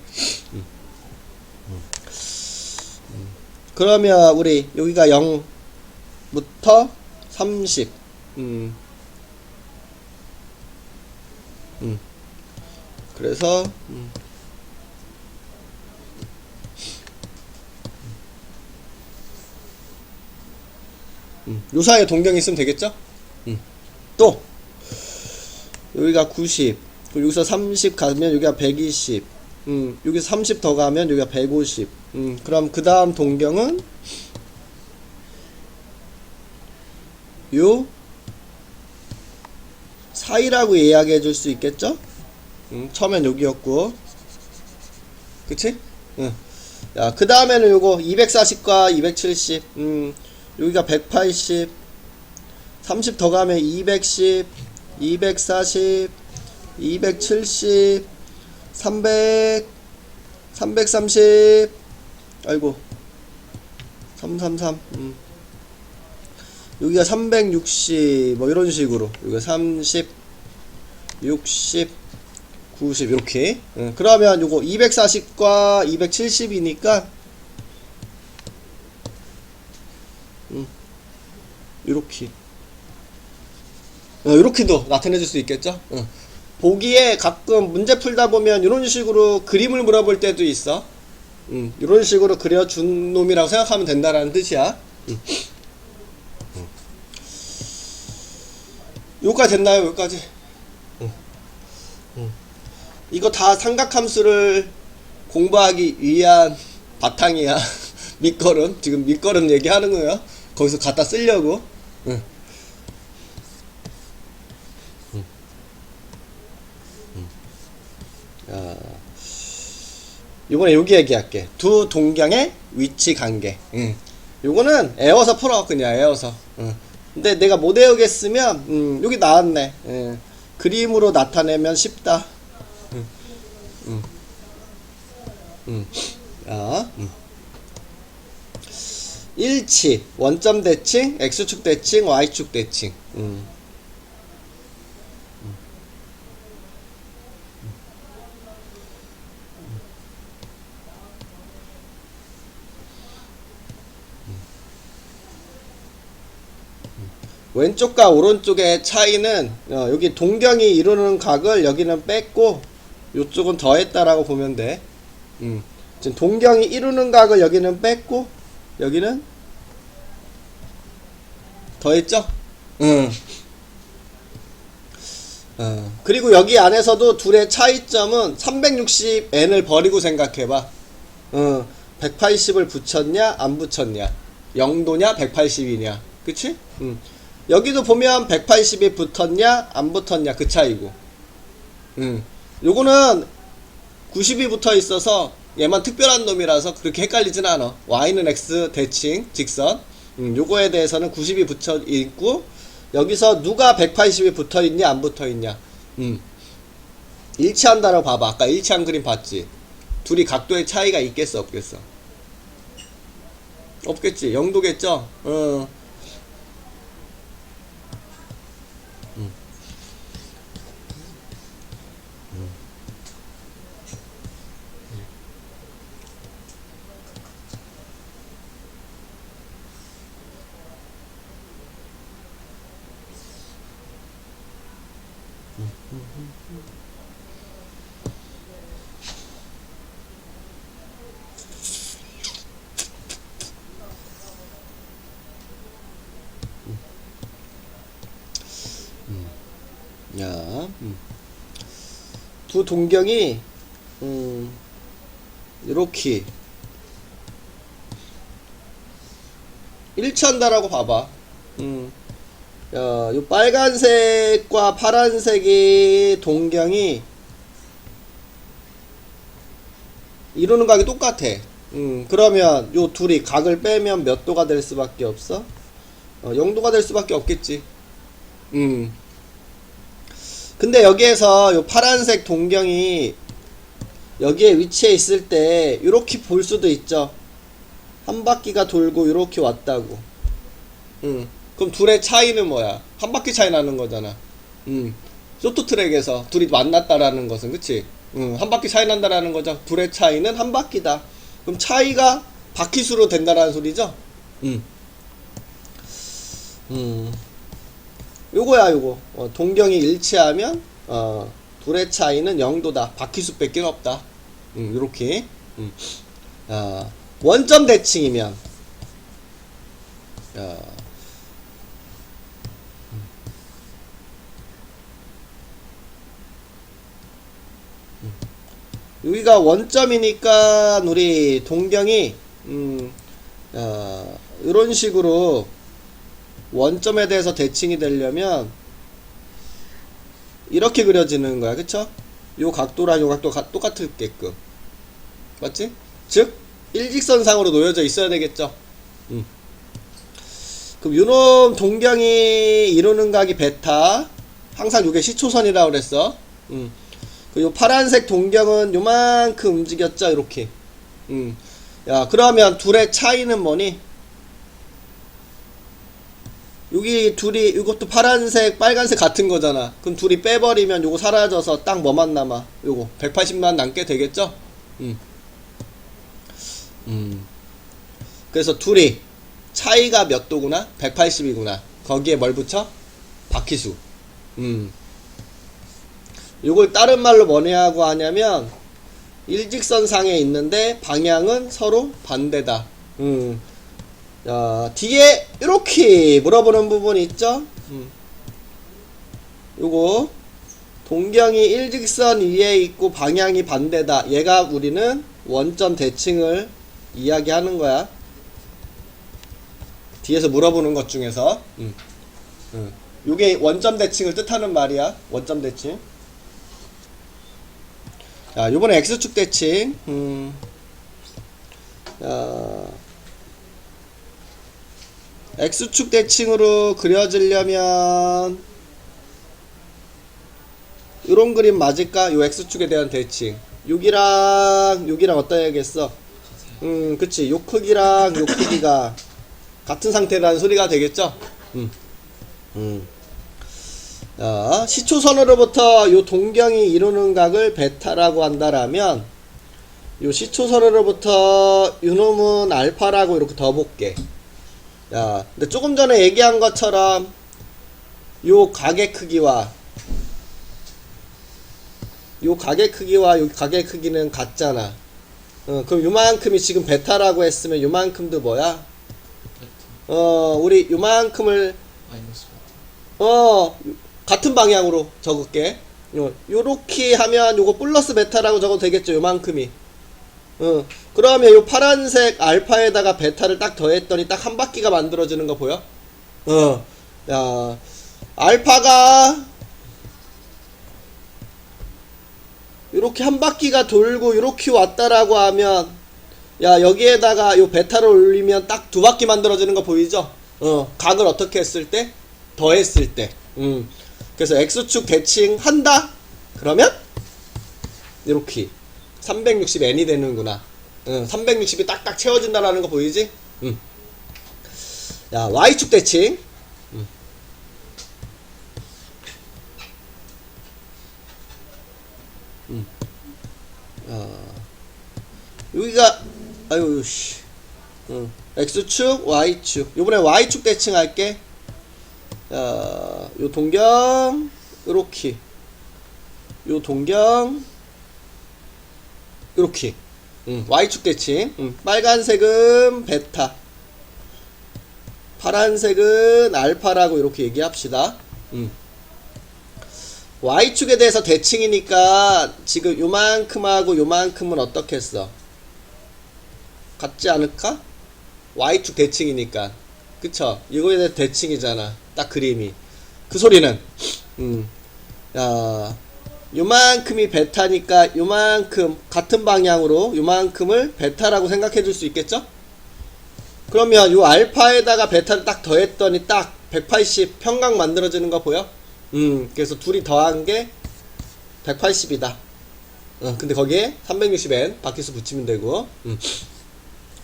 그러면 우리 여기가 0부터 30. 그래서 요 사이에 동경이 있으면 되겠죠? 또 여기가 90. 그리고 여기서 30 가면 여기가 120. 여기서 30 더 가면 여기가 150. 그럼 그 다음 동경은 요 사이라고 이야기해 줄 수 있겠죠? 처음엔 여기였고, 그치? 야, 그 다음에는 요거 240과 270. 여기가 180. 30 더 가면 210, 240, 270, 300, 330. 아이고, 333. 여기가 360, 뭐 이런 식으로. 여기가 30, 60, 90 이렇게. 그러면 요거 240과 270이니까 요렇게 요렇게도 나타내 줄 수 있겠죠. 보기에 가끔 문제 풀다 보면 이런 식으로 그림을 물어볼 때도 있어. 이런 식으로 그려준 놈이라고 생각하면 된다라는 뜻이야. 여기까지 됐나요? 여기까지. 이거 다 삼각함수를 공부하기 위한 바탕이야. 밑거름. 지금 밑거름 얘기하는 거예요. 거기서 갖다 쓰려고. 이번에 여기 얘기할게. 두 동경의 위치 관계. 요거는 애워서 풀어. 그냥 애워서. 근데 내가 못 외우겠으면 여기 나왔네. 그림으로 나타내면 쉽다. 야, 일치, 원점 대칭, x축 대칭, y축 대칭. 왼쪽과 오른쪽의 차이는 여기 동경이 이루는 각을 여기는 뺐고 요쪽은 더했다라고 보면 돼. 지금 동경이 이루는 각을 여기는 뺐고 여기는 더했죠? 그리고 여기 안에서도 둘의 차이점은 360n을 버리고 생각해봐. 180을 붙였냐 안 붙였냐, 0도냐 180이냐, 그치? 여기도 보면 180이 붙었냐 안 붙었냐 그 차이고, 요거는 90이 붙어 있어서 얘만 특별한 놈이라서 그렇게 헷갈리진 않아. y는 x 대칭 직선. 요거에 대해서는 90이 붙어 있고 여기서 누가 180이 붙어 있냐 안 붙어 있냐. 일치한다라고 봐봐. 아까 일치한 그림 봤지? 둘이 각도의 차이가 있겠어 없겠어? 없겠지. 0도겠죠? 야, 두 동경이 이렇게 일치한다라고 봐봐. 야, 요 빨간색과 파란색의 동경이 이루는 각이 똑같아. 그러면 요 둘이 각을 빼면 몇 도가 될 수밖에 없어? 0도가 될 수밖에 없겠지. 근데 여기에서 요 파란색 동경이 여기에 위치해 있을 때 이렇게 볼 수도 있죠. 한 바퀴가 돌고 이렇게 왔다고. 그럼 둘의 차이는 뭐야? 한 바퀴 차이 나는 거잖아. 쇼트트랙에서 둘이 만났다라는 것은, 그치? 한 바퀴 차이 난다라는 거죠. 둘의 차이는 한 바퀴다. 그럼 차이가 바퀴수로 된다라는 소리죠. 요거야 요거. 동경이 일치하면 둘의 차이는 0도다. 바퀴수밖에 없다. 요렇게. 원점 대칭이면 여기가 원점이니까 우리 동경이 이런 식으로 원점에 대해서 대칭이 되려면 이렇게 그려지는 거야. 그쵸? 요 각도랑 요 각도가 똑같을게끔. 맞지? 즉 일직선상으로 놓여져 있어야 되겠죠. 그럼 요놈 동경이 이루는 각이 베타. 항상 요게 시초선이라고 그랬어. 요 파란색 동경은 요만큼 움직였죠. 이렇게. 야, 그러면 둘의 차이는 뭐니? 여기 둘이, 이것도 파란색, 빨간색 같은 거잖아. 그럼 둘이 빼버리면 요거 사라져서 딱 뭐만 남아? 요거 180만 남게 되겠죠? 그래서 둘이 차이가 몇 도구나? 180이구나. 거기에 뭘 붙여? 바퀴수. 요걸 다른 말로 뭐냐고 하냐면 일직선상에 있는데 방향은 서로 반대다. 자, 뒤에 이렇게 물어보는 부분이 있죠. 요거 동경이 일직선 위에 있고 방향이 반대다. 얘가 우리는 원점 대칭을 이야기하는 거야. 뒤에서 물어보는 것 중에서 요게 원점 대칭을 뜻하는 말이야. 원점 대칭. 자, 요번에 X축 대칭. X축 대칭으로 그려지려면 요런 그림 맞을까? 요 X축에 대한 대칭. 여기랑 어떠야겠어? 그치. 요 크기랑 요 크기가 같은 상태라는 소리가 되겠죠? 시초선으로부터 요 동경이 이루는 각을 베타라고 한다라면 요 시초선으로부터 요놈은 알파라고 이렇게 더 볼게. 야, 근데 조금 전에 얘기한 것처럼 요 각의 크기와 요 각의 크기는 같잖아. 그럼 요만큼이 지금 베타라고 했으면 요만큼도 뭐야? 우리 요만큼을 같은 방향으로 적을게. 요렇게 하면 요거 플러스 베타라고 적어도 되겠죠. 요만큼이. 그러면 요 파란색 알파에다가 베타를 딱 더했더니 딱 한 바퀴가 만들어지는 거 보여? 야, 알파가 요렇게 한 바퀴가 돌고 요렇게 왔다라고 하면 야, 여기에다가 요 베타를 올리면 딱 두 바퀴 만들어지는 거 보이죠? 각을 어떻게 했을 때? 더했을 때. 그래서 X축 대칭 한다? 그러면 이렇게 360n이 되는구나. 360이 딱딱 채워진다라는 거 보이지? 야, Y축 대칭. 여기가 아유 씨. X축, Y축. 요번에 Y축 대칭 할게. 요 동경 요렇게. 요 동경 요렇게. Y축 대칭. 빨간색은 베타, 파란색은 알파라고 이렇게 얘기합시다. Y축에 대해서 대칭이니까 지금 요만큼하고 요만큼은 어떻게 했어? 같지 않을까? Y축 대칭이니까. 그쵸? 이거에 대해 대칭이잖아. 딱 그림이. 그 소리는 야, 요만큼이 베타니까 요만큼 같은 방향으로 요만큼을 베타라고 생각해 줄 수 있겠죠? 그러면 요 알파에다가 베타를 딱 더했더니 딱 180 평각 만들어지는 거 보여? 그래서 둘이 더한 게 180이다. 근데 거기에 360n 바퀴수 붙이면 되고.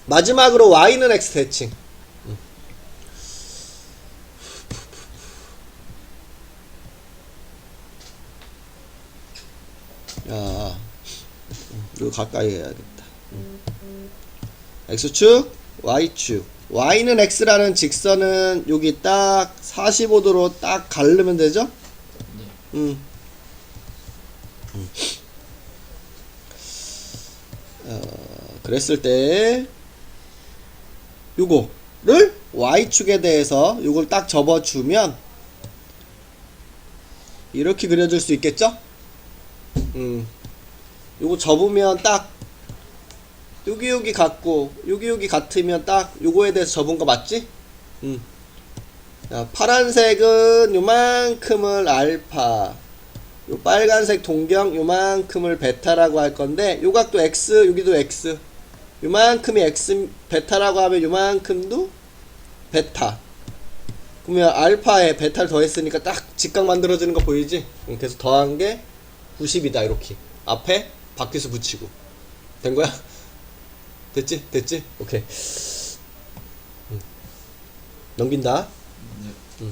마지막으로 Y는 X 대칭. 야, 이거 가까이 해야겠다. x축, y축. y는 x라는 직선은 여기 딱 45도로 딱 가르면 되죠? 네. 그랬을 때 요거를 y축에 대해서 요걸 딱 접어주면 이렇게 그려줄 수 있겠죠? 요거 접으면 딱 여기 같고 여기 같으면 딱 요거에 대해서 접은 거 맞지? 자, 파란색은 요만큼을 알파, 요 빨간색 동경 요만큼을 베타라고 할 건데 요 각도 x, 여기도 x, 요만큼이 x 베타라고 하면 요만큼도 베타. 그러면 알파에 베타를 더했으니까 딱 직각 만들어지는 거 보이지? 그래서 더한 게 90이다 이렇게 앞에 바퀴수 붙이고 된 거야? 됐지? 됐지? 오케이. 넘긴다. 네.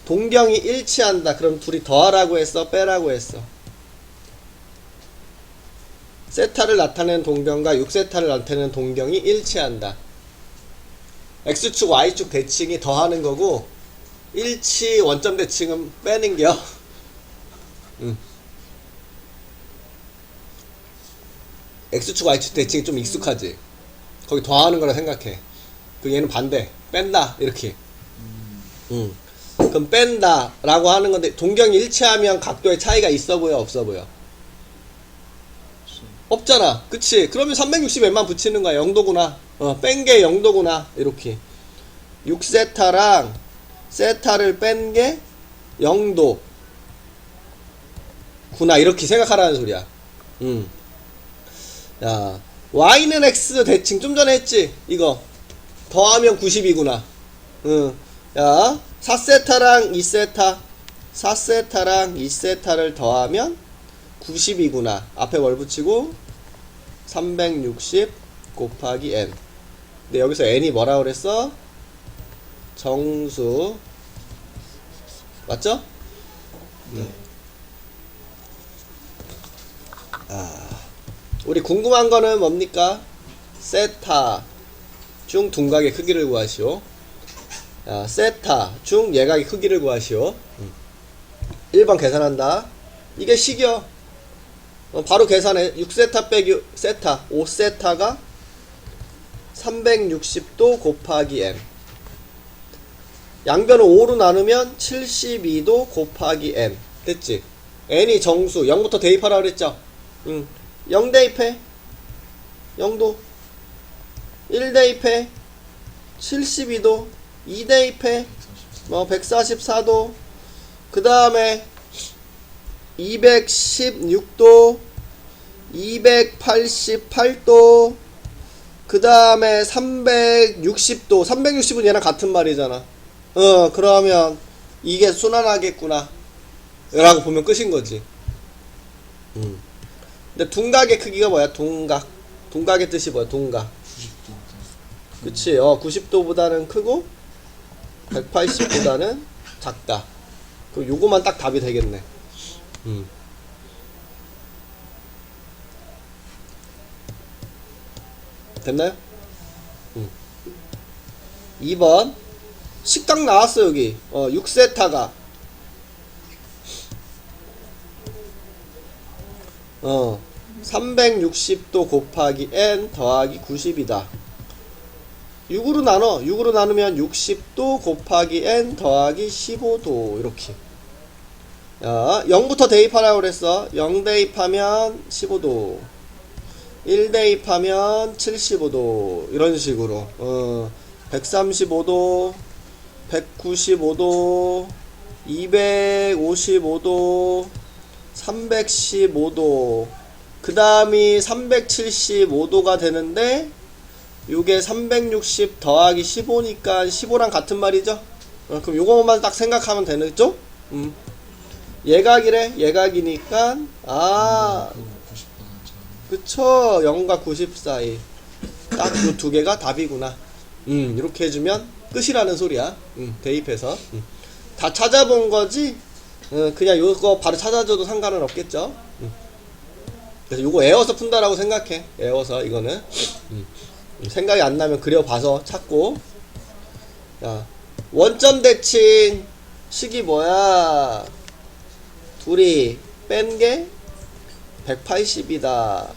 동경이 일치한다. 그럼 둘이 더하라고 했어? 빼라고 했어? 세타를 나타내는 동경과 6세타를 나타내는 동경이 일치한다. x축, y축 대칭이 더하는 거고 일치 원점 대칭은 빼는 게요. x축, y축 대칭이 좀 익숙하지? 거기 더하는 거라 생각해. 그 얘는 반대. 뺀다. 이렇게. 그럼 뺀다 라고 하는 건데 동경이 일치하면 각도의 차이가 있어 보여 없어 보여? 없잖아. 그치? 그러면 360웬만 붙이는 거야. 0도구나. 뺀 게 0도구나. 이렇게. 6세타랑 세타를 뺀 게 0도 구나. 이렇게 생각하라는 소리야. 야, y는 x 대칭 좀 전에 했지? 이거. 더하면 90이구나. 야, 4세타랑 2세타. 4세타랑 2세타를 더하면 90이구나. 앞에 뭘 붙이고 360 곱하기 n. 근데 여기서 n이 뭐라 그랬어? 정수. 맞죠? 네. 우리 궁금한 거는 뭡니까? 세타 중 둔각의 크기를 구하시오. 세타 중 예각의 크기를 구하시오. 1번 계산한다. 이게 식이요. 바로 계산해. 6세타 빼기 세타 5세타가 360도 곱하기 n. 양변을 5로 나누면 72도 곱하기 n. 됐지? n이 정수 0부터 대입하라 그랬죠? 0 대입해 0도, 1 대입해 72도, 2 대입해 144도, 그 다음에 216도, 288도, 그 다음에 360도. 360은 얘랑 같은 말이잖아. 그러면 이게 순환하겠구나 라고 보면 끝인 거지. 근데 둔각의 크기가 뭐야? 둔각. 둔각의 뜻이 뭐야? 둔각. 90도. 그치? 90도보다는 크고 180보다는 작다. 그럼 요거만 딱 답이 되겠네. 됐나요? 2번 식각 나왔어. 여기 6세타가 360도 곱하기 n 더하기 90이다. 6으로 나눠. 6으로 나누면 60도 곱하기 n 더하기 15도. 이렇게. 0부터 대입하라고 그랬어. 0 대입하면 15도, 1 대입하면 75도. 이런 식으로 135도, 195도, 255도, 315도, 그 다음이 375도가 되는데 요게 360 더하기 15니까 15랑 같은 말이죠. 그럼 요거만 딱 생각하면 되겠죠? 예각이래. 예각이니까 90도는 그쵸. 0과 90 사이 딱 요 두 개가 답이구나. 이렇게 해주면 끝이라는 소리야. 대입해서 다 찾아본 거지. 그냥 요거 바로 찾아줘도 상관은 없겠죠. 그래서 요거 외워서 푼다라고 생각해. 외워서 이거는 생각이 안 나면 그려봐서 찾고. 자, 원점 대칭 식이 뭐야? 둘이 뺀 게 180이다.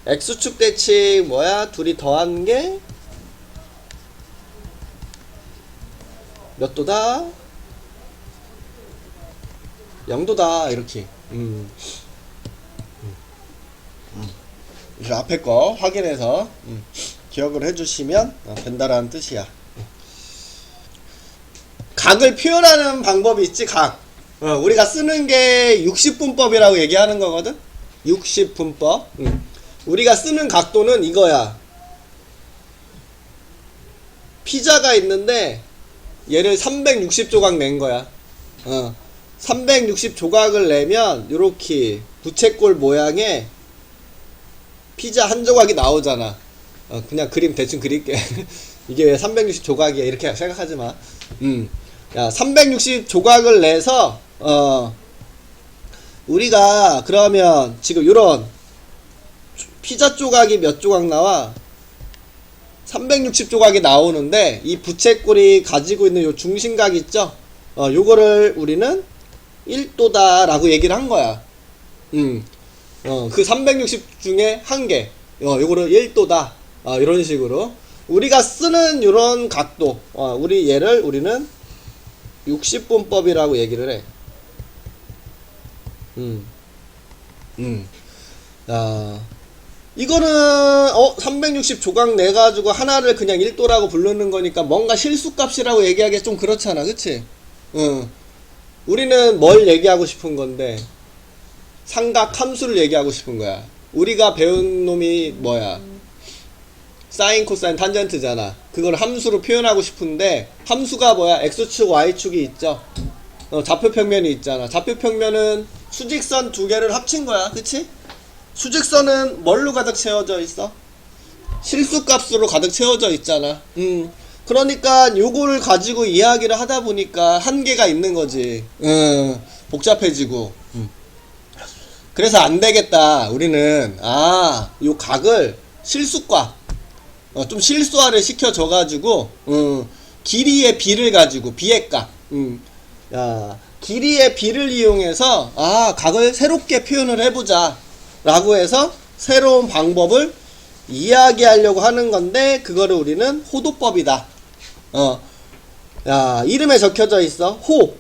X축 대칭 뭐야? 둘이 더한 게 몇 도다? 0도다. 이렇게. 이 앞에 거 확인해서 기억을 해주시면 된다라는 뜻이야. 각을 표현하는 방법이 있지. 각. 우리가 쓰는 게 60분법이라고 얘기하는 거거든. 60분법. 우리가 쓰는 각도는 이거야. 피자가 있는데 얘를 360조각 낸 거야. 360조각을 내면 요렇게 부채꼴 모양의 피자 한 조각이 나오잖아. 그냥 그림 대충 그릴게. 이게 왜 360조각이야 이렇게 생각하지 마. 야, 360조각을 내서 우리가 그러면 지금 요런 피자 조각이 몇 조각 나와? 360조각이 나오는데 이 부채꼴이 가지고 있는 요 중심각 있죠? 요거를 우리는 1도다 라고 얘기를 한 거야. 그 360 중에 한 개. 요거를 1도다. 이런 식으로. 우리가 쓰는 요런 각도. 우리는 60분법이라고 얘기를 해. 이거는 360조각 내가지고 하나를 그냥 1도라고 부르는 거니까 뭔가 실수값이라고 얘기하기 좀 그렇잖아. 그치? 우리는 뭘 얘기하고 싶은 건데 삼각 함수를 얘기하고 싶은 거야. 우리가 배운 놈이 뭐야? 사인, 코사인, 탄젠트잖아. 그걸 함수로 표현하고 싶은데 함수가 뭐야? x축, y축이 있죠. 좌표평면이 있잖아. 좌표평면은 수직선 두 개를 합친 거야. 그치? 수직선은 뭘로 가득 채워져 있어? 실수값으로 가득 채워져 있잖아. 그러니까 요거를 가지고 이야기를 하다 보니까 한계가 있는 거지. 복잡해지고. 그래서 안 되겠다. 우리는 요 각을 실수과 좀 실수화를 시켜줘가지고 길이의 비를 가지고 비의 값. 길이의 비를 이용해서 각을 새롭게 표현을 해보자 라고 해서 새로운 방법을 이야기하려고 하는 건데 그거를 우리는 호도법이다. 이름에 적혀져 있어. 호.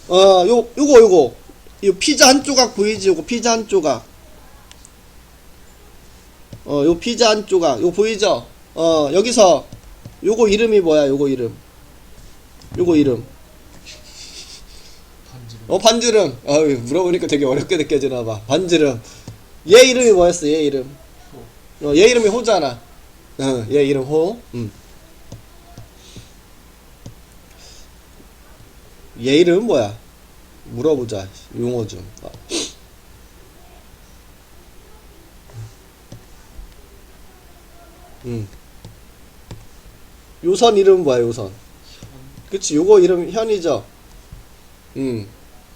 요거 요 피자 한 조각 보이지? 요거 피자 한 조각. 요 피자 한 조각. 요 보이죠? 여기서 요거 이름이 뭐야? 요거 이름. 반지름. 물어보니까 되게 어렵게 느껴지나봐. 반지름. 얘 이름이 뭐였어? 얘 이름. 얘 이름이 호잖아. 얘 이름 호. 얘 이름은 뭐야? 물어보자. 용어 좀. 요선 이름은 뭐야? 요선. 그치? 요거 이름 현이죠?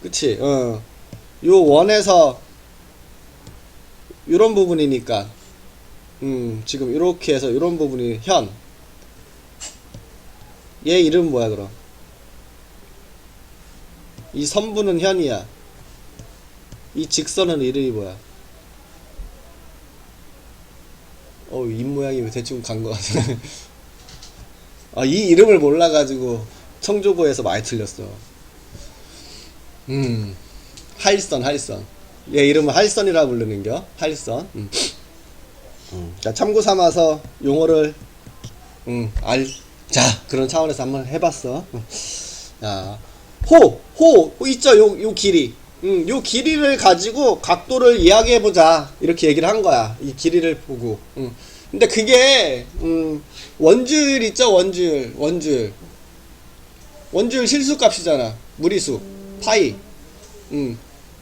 그치? 요 원에서 요런 부분이니까 지금 요렇게 해서 요런 부분이 현. 얘 이름 뭐야 그럼? 이 선부는 현이야. 이 직선은 이름이 뭐야? 입 모양이 대충 간 것 같아. 이 이름을 몰라가지고 청조고에서 많이 틀렸어. 할선. 얘 이름은 할선이라 부르는겨. 할선. 자, 참고 삼아서 용어를 자, 그런 차원에서 한번 해봤어. 자, 호 있죠. 요 길이. 요 길이를 가지고 각도를 이야기해보자. 이렇게 얘기를 한 거야. 이 길이를 보고. 근데 그게, 원주율 있죠? 원주율 실수값이잖아. 무리수. 파이.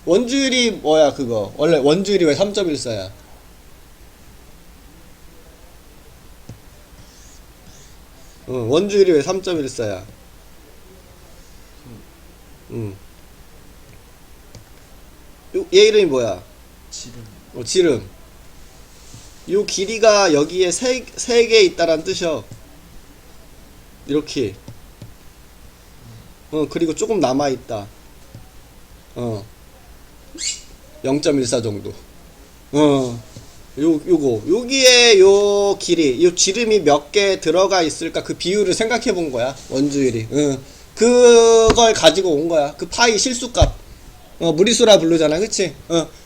원주율이 뭐야, 그거. 원래 원주율이 왜 3.14야? 원주율이 왜 3.14야? 얘 이름이 뭐야? 지름. 지름. 요 길이가 여기에 세 개 있다란 뜻이요. 이렇게. 그리고 조금 남아있다. 0.14 정도. 여기에 요 길이, 요 지름이 몇 개 들어가 있을까? 그 비율을 생각해 본 거야. 원주율이. 그걸 가지고 온 거야. 그 파이 실수값. 무리수라 부르잖아. 그치?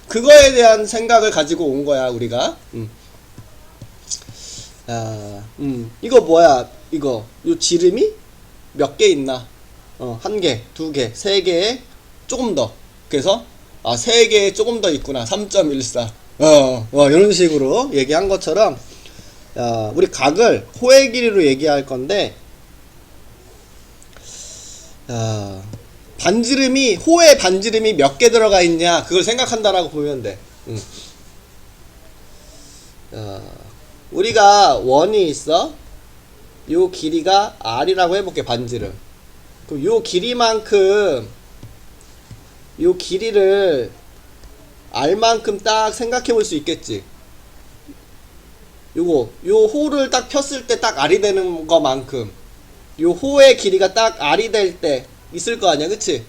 그거에 대한 생각을 가지고 온 거야, 우리가. 이거 뭐야? 이거. 요 지름이 몇 개 있나? 1개, 2개, 3개에 조금 더. 그래서, 3개에 조금 더 있구나. 3.14. 이런 식으로 얘기한 것처럼, 우리 각을 호의 길이로 얘기할 건데, 반지름이, 호의 반지름이 몇 개 들어가 있냐, 그걸 생각한다라고 보면 돼. 우리가 원이 있어. 요 길이가 r이라고 해볼게, 반지름. 그럼 요 길이만큼, 요 길이를 r만큼 딱 생각해 볼 수 있겠지. 요 호를 딱 폈을 때 딱 r이 되는 것만큼, 요 호의 길이가 딱 r이 될 때 있을 거 아니야, 그치?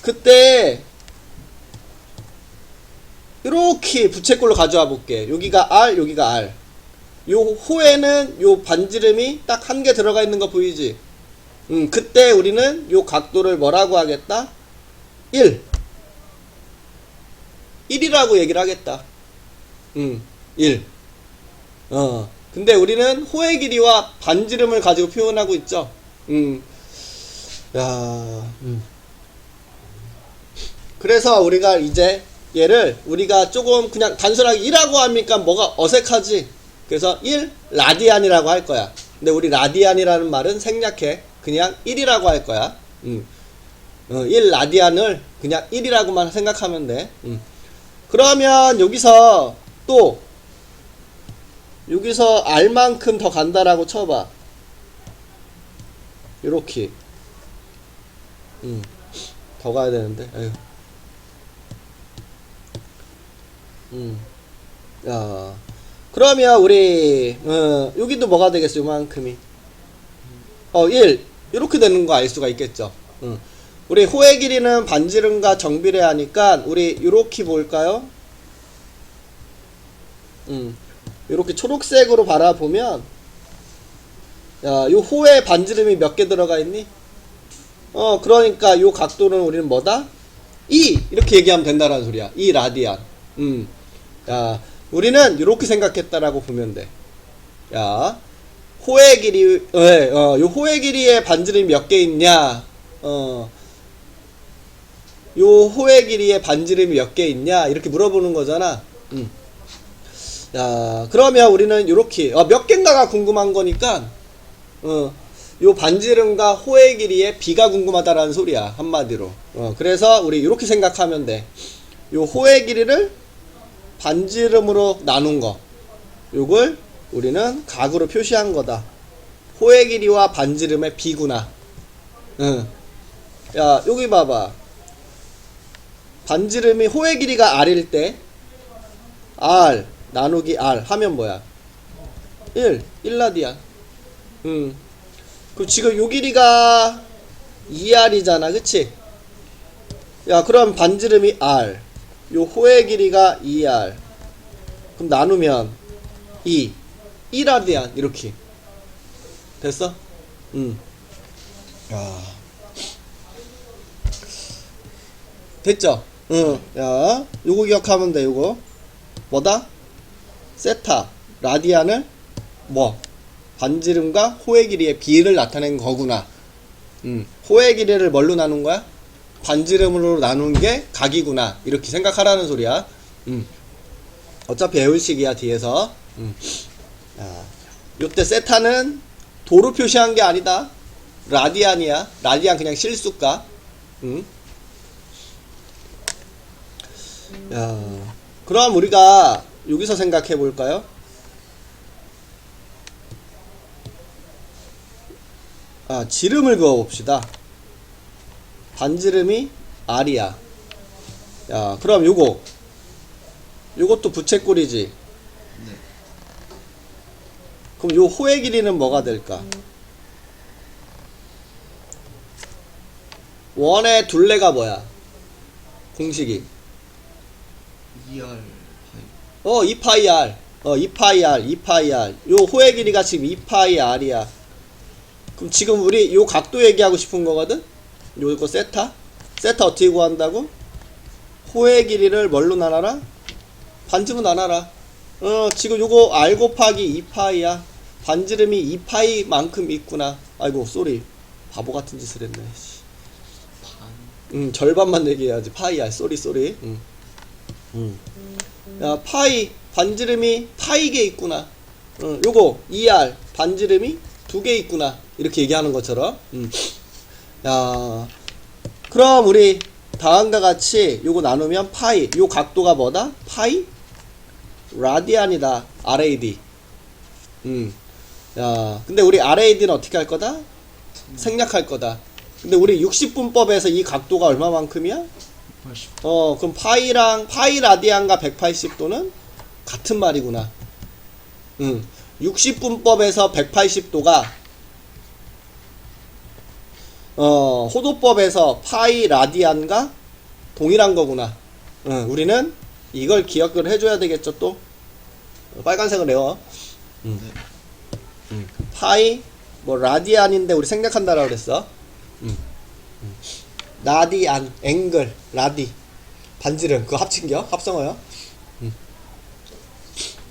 그때, 이렇게 부채꼴로 가져와 볼게. 여기가 R, 여기가 R. 요 호에는 요 반지름이 딱 1개 들어가 있는 거 보이지? 그때 우리는 요 각도를 뭐라고 하겠다? 1. 1이라고 얘기를 하겠다. 1. 근데 우리는 호의 길이와 반지름을 가지고 표현하고 있죠. 그래서 우리가 이제 얘를 우리가 조금 그냥 단순하게 1하고 하니까 뭐가 어색하지. 그래서 1 라디안이라고 할 거야. 근데 우리 라디안이라는 말은 생략해. 그냥 1이라고 할 거야. 1 라디안을 그냥 1이라고만 생각하면 돼. 그러면 여기서 또 여기서 R만큼 더 간다라고 쳐봐. 요렇게. 더 가야 되는데. 에휴. 그러면 우리 여기도 뭐가 되겠어? 요만큼이 1 이렇게 되는 거 알 수가 있겠죠. 우리 호의 길이는 반지름과 정비례하니까 우리 요렇게 볼까요? 요렇게 초록색으로 바라보면 요 호의 반지름이 몇 개 들어가 있니? 그러니까 요 각도는 우리는 뭐다? 2 이렇게 얘기하면 된다라는 소리야. 2 라디안. 우리는 이렇게 생각했다라고 보면 돼. 호의 길이, 요 호의 길이의 반지름이 몇 개 있냐? 요 호의 길이의 반지름이 몇 개 있냐? 이렇게 물어보는 거잖아. 그러면 우리는 이렇게, 몇 개인가가 궁금한 거니까, 요 반지름과 호의 길이의 비가 궁금하다라는 소리야. 한마디로. 그래서 우리 이렇게 생각하면 돼. 요 호의 길이를 반지름으로 나눈 거, 요걸 우리는 각으로 표시한 거다. 호의 길이와 반지름의 비구나. 여기 봐봐. 반지름이 호의 길이가 R일 때 R 나누기 R 하면 뭐야? 1 라디안. 그 지금 요 길이가 2R이잖아, 그치? 그럼 반지름이 R, 요 호의 길이가 2R. 그럼 나누면 2라디안 이렇게 됐어? 됐죠? 요거 기억하면 돼. 요거 뭐다? 세타 라디안을 뭐 반지름과 호의 길이의 비를 나타낸 거구나. 호의 길이를 뭘로 나눈 거야? 반지름으로 나눈 게 각이구나. 이렇게 생각하라는 소리야. 어차피 애울식이야 뒤에서. 요때 세타는 도로 표시한 게 아니다. 라디안이야. 라디안 그냥 실수가. 그럼 우리가 여기서 생각해 볼까요? 지름을 그어 봅시다. 반지름이 R이야. 야, 그럼 요것도 부채꼴이지. 네. 그럼 요 호의 길이는 뭐가 될까? 원의 둘레가 뭐야? 공식이. 2R 파이. 2파이 r. 2파이 r, 2파이 r. 요 호의 길이가 지금 2파이 r이야. 그럼 지금 우리 요 각도 얘기하고 싶은 거거든? 요거 세타? 세타 어떻게 구한다고? 호의 길이를 뭘로 나눠라? 반지로 나눠라. 지금 요거 r 곱하기 2파이야. 반지름이 2파이만큼 있구나. 아이고, 쏘리. 바보 같은 짓을 했네. 반. 절반만 얘기해야지. 파이야. 쏘리. 야, 파이. 반지름이 파이게 있구나. 요거 2r. 반지름이 2개 있구나. 이렇게 얘기하는 것처럼. 야, 그럼 우리 다음과 같이 요거 나누면 파이. 요 각도가 뭐다? 파이? 라디안이다. RAD. 야, 근데 우리 RAD는 어떻게 할 거다? 생략할 거다. 근데 우리 60분법에서 이 각도가 얼마만큼이야? 80. 그럼 파이 라디안과 180도는 같은 말이구나. 60분법에서 180도가 호도법에서 파이 라디안과 동일한 거구나. 우리는 이걸 기억을 해줘야 되겠죠. 또 빨간색을 외워. 파이 뭐 라디안인데 우리 생략한다라고 그랬어. 라디안 앵글 라디 반지름 그거 합친겨 합성어요.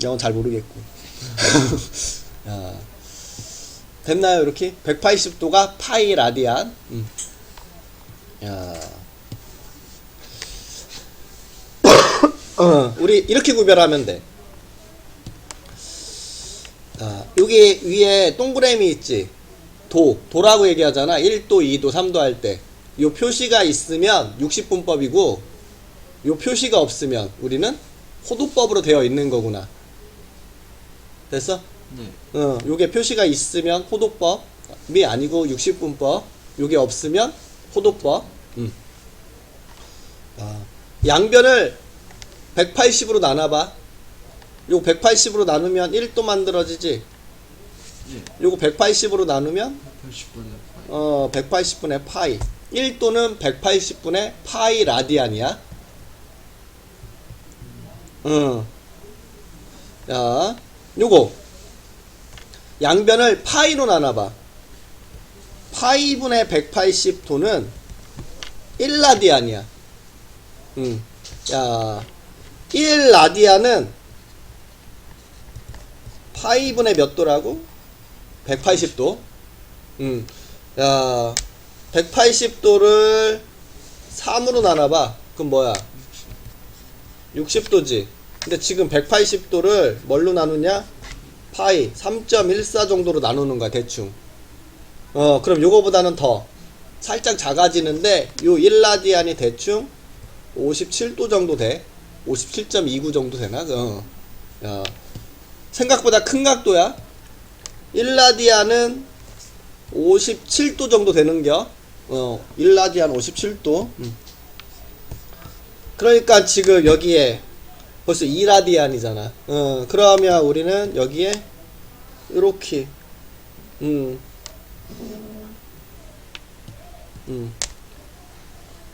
영어 잘 모르겠고. 야, 됐나요? 이렇게 180도가 파이 라디안. 야. 우리 이렇게 구별하면 돼. 여기 위에 동그라미 있지. 도라고 얘기하잖아. 1도, 2도, 3도 할 때. 요 표시가 있으면 60분법이고, 요 표시가 없으면 우리는 호도법으로 되어 있는 거구나. 됐어? 네. 요게 표시가 있으면 호도법이 아니고 60분법. 요게 없으면 호도법. 양변을 180으로 나눠봐. 요거 180으로 나누면 1도 만들어지지. 네. 요거 180으로 나누면 80분의 파이. 180분의 파이. 1도는 180분의 파이 라디안이야. 자, 요거 양변을 파이로 나눠봐. 파이분의 180도는 1라디안이야. 야, 1라디안은 파이분의 몇 도라고? 180도. 야, 180도를 3으로 나눠봐. 그럼 뭐야? 60도지. 근데 지금 180도를 뭘로 나누냐? 파이 3.14 정도로 나누는 거야, 대충. 그럼 요거보다는 더 살짝 작아지는데 요 1라디안이 대충 57도 정도 돼. 57.29 정도 되나? 야, 생각보다 큰 각도야. 1라디안은 57도 정도 되는겨. 1라디안 57도. 그러니까 지금 여기에 벌써 2라디안이잖아. 그러면 우리는 여기에 이렇게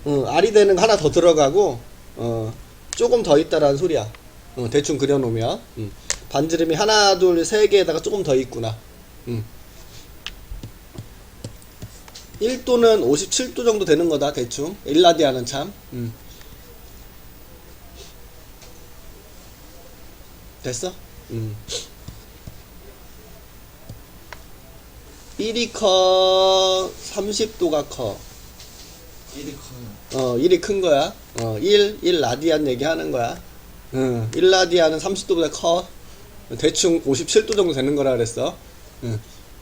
R이 되는 거 하나 더 들어가고 조금 더 있다라는 소리야. 대충 그려놓으면 반지름이 하나 둘 세 개에다가 조금 더 있구나. 1도는 57도 정도 되는 거다, 대충. 1라디안은 참. 됐어? 1이 커, 30도가 커. 1이 커요. 1이 큰 거야. 1 라디안 얘기하는 거야. 1라디안은 30도보다 커. 대충 57도 정도 되는 거라 그랬어.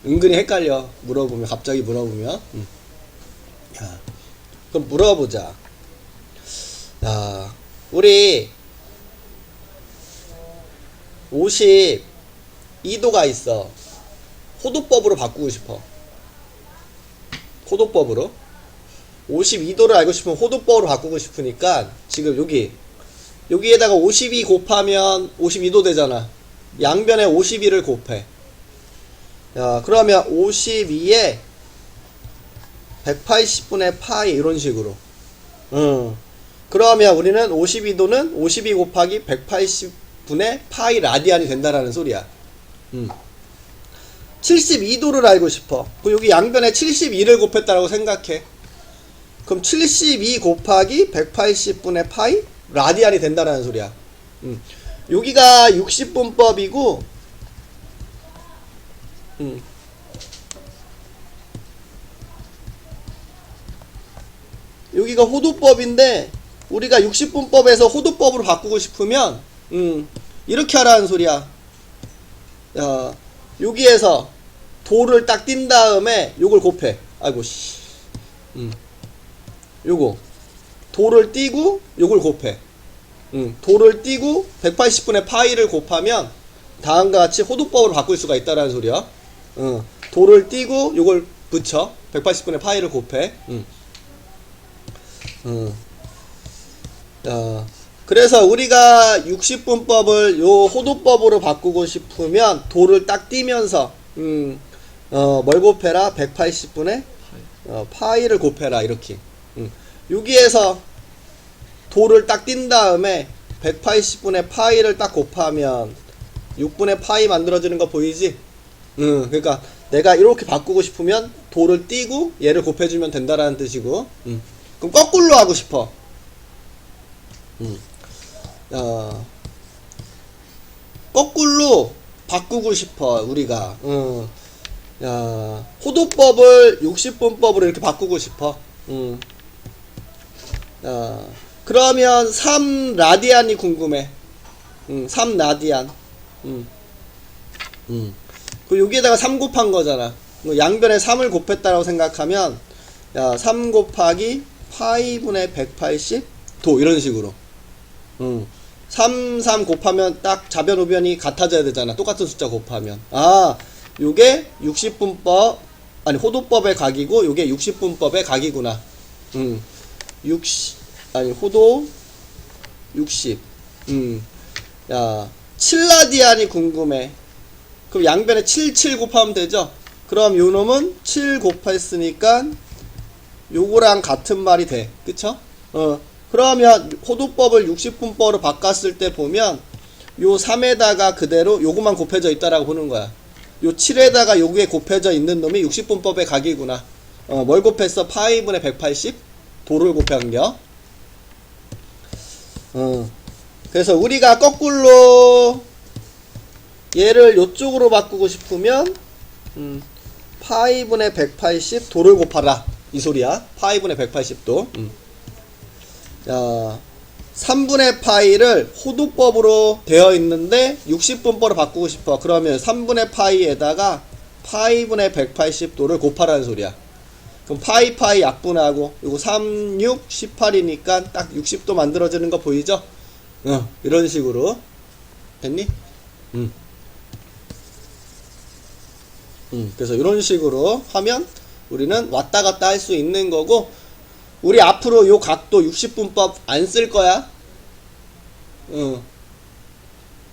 은근히 헷갈려. 물어보면, 갑자기 물어보면. 야, 그럼 물어보자. 야, 우리 52도가 있어. 호도법으로 바꾸고 싶어. 호도법으로. 52도를 알고 싶으면 호도법으로 바꾸고 싶으니까 지금 여기에다가 52 곱하면 52도 되잖아. 양변에 52를 곱해. 야, 그러면 52에 180분의 파이 이런 식으로. 그러면 우리는 52도는 52 곱하기 180분의 파이 라디안이 된다라는 소리야. 72도를 알고 싶어. 그럼 여기 양변에 72를 곱했다라고 생각해. 그럼 72 곱하기 180분의 파이 라디안이 된다라는 소리야. 여기가 60분법이고, 여기가 호도법인데, 우리가 60분법에서 호도법으로 바꾸고 싶으면, 이렇게 하라는 소리야. 야, 여기에서 도를 딱 띈 다음에 요걸 곱해. 아이고, 씨. 요거. 도를 띄고, 요걸 곱해. 도를 띄고 180분의 파이를 곱하면 다음과 같이 호도법으로 바꿀 수가 있다라는 소리야. 도를 띄고 요걸 붙여 180분의 파이를 곱해. 그래서 우리가 60분법을 요 호도법으로 바꾸고 싶으면 도를 딱 띄면서 뭘 곱해라? 180분의 파이를 곱해라 이렇게. 여기에서 도를 딱 띈 다음에 180분의 파이를 딱 곱하면 6분의 파이 만들어지는 거 보이지? 그러니까 내가 이렇게 바꾸고 싶으면 도를 띄고 얘를 곱해주면 된다라는 뜻이고, 그럼 거꾸로 하고 싶어. 거꾸로 바꾸고 싶어 우리가. 호도법을 60분법으로 이렇게 바꾸고 싶어. 그러면 3라디안이 궁금해. 3라디안. 그 여기에다가 3 곱한 거잖아. 양변에 3을 곱했다라고 생각하면 3 곱하기 파이분의 180도 이런 식으로. 3 곱하면 딱 좌변 우변이 같아져야 되잖아. 똑같은 숫자 곱하면. 요게 60분법 아니 호도법의 각이고 요게 60분법의 각이구나. 호도 60. 7라디안이 궁금해. 그럼 양변에 7 곱하면 되죠? 그럼 요 놈은 7 곱했으니까 요거랑 같은 말이 돼. 그쵸? 그러면 호도법을 60분법으로 바꿨을 때 보면 요 3에다가 그대로 요거만 곱해져 있다라고 보는 거야. 요 7에다가 요게 곱해져 있는 놈이 60분법의 각이구나. 뭘 곱했어? 파이분의 180 도를 곱한겨. 그래서 우리가 거꾸로 얘를 요쪽으로 바꾸고 싶으면 파이분의 180 도를 곱하라 이 소리야. 파이분의 180도. 3분의 파이를 호도법으로 되어 있는데 60분법으로 바꾸고 싶어. 그러면 3분의 파이에다가 파이분의 180도를 곱하라는 소리야. 그럼 파이 약분하고 요거 3, 6, 18이니까 딱 60도 만들어지는 거 보이죠? 이런 식으로 됐니? 그래서 이런 식으로 하면 우리는 왔다 갔다 할 수 있는 거고, 우리 앞으로 요 각도 60분법 안 쓸 거야.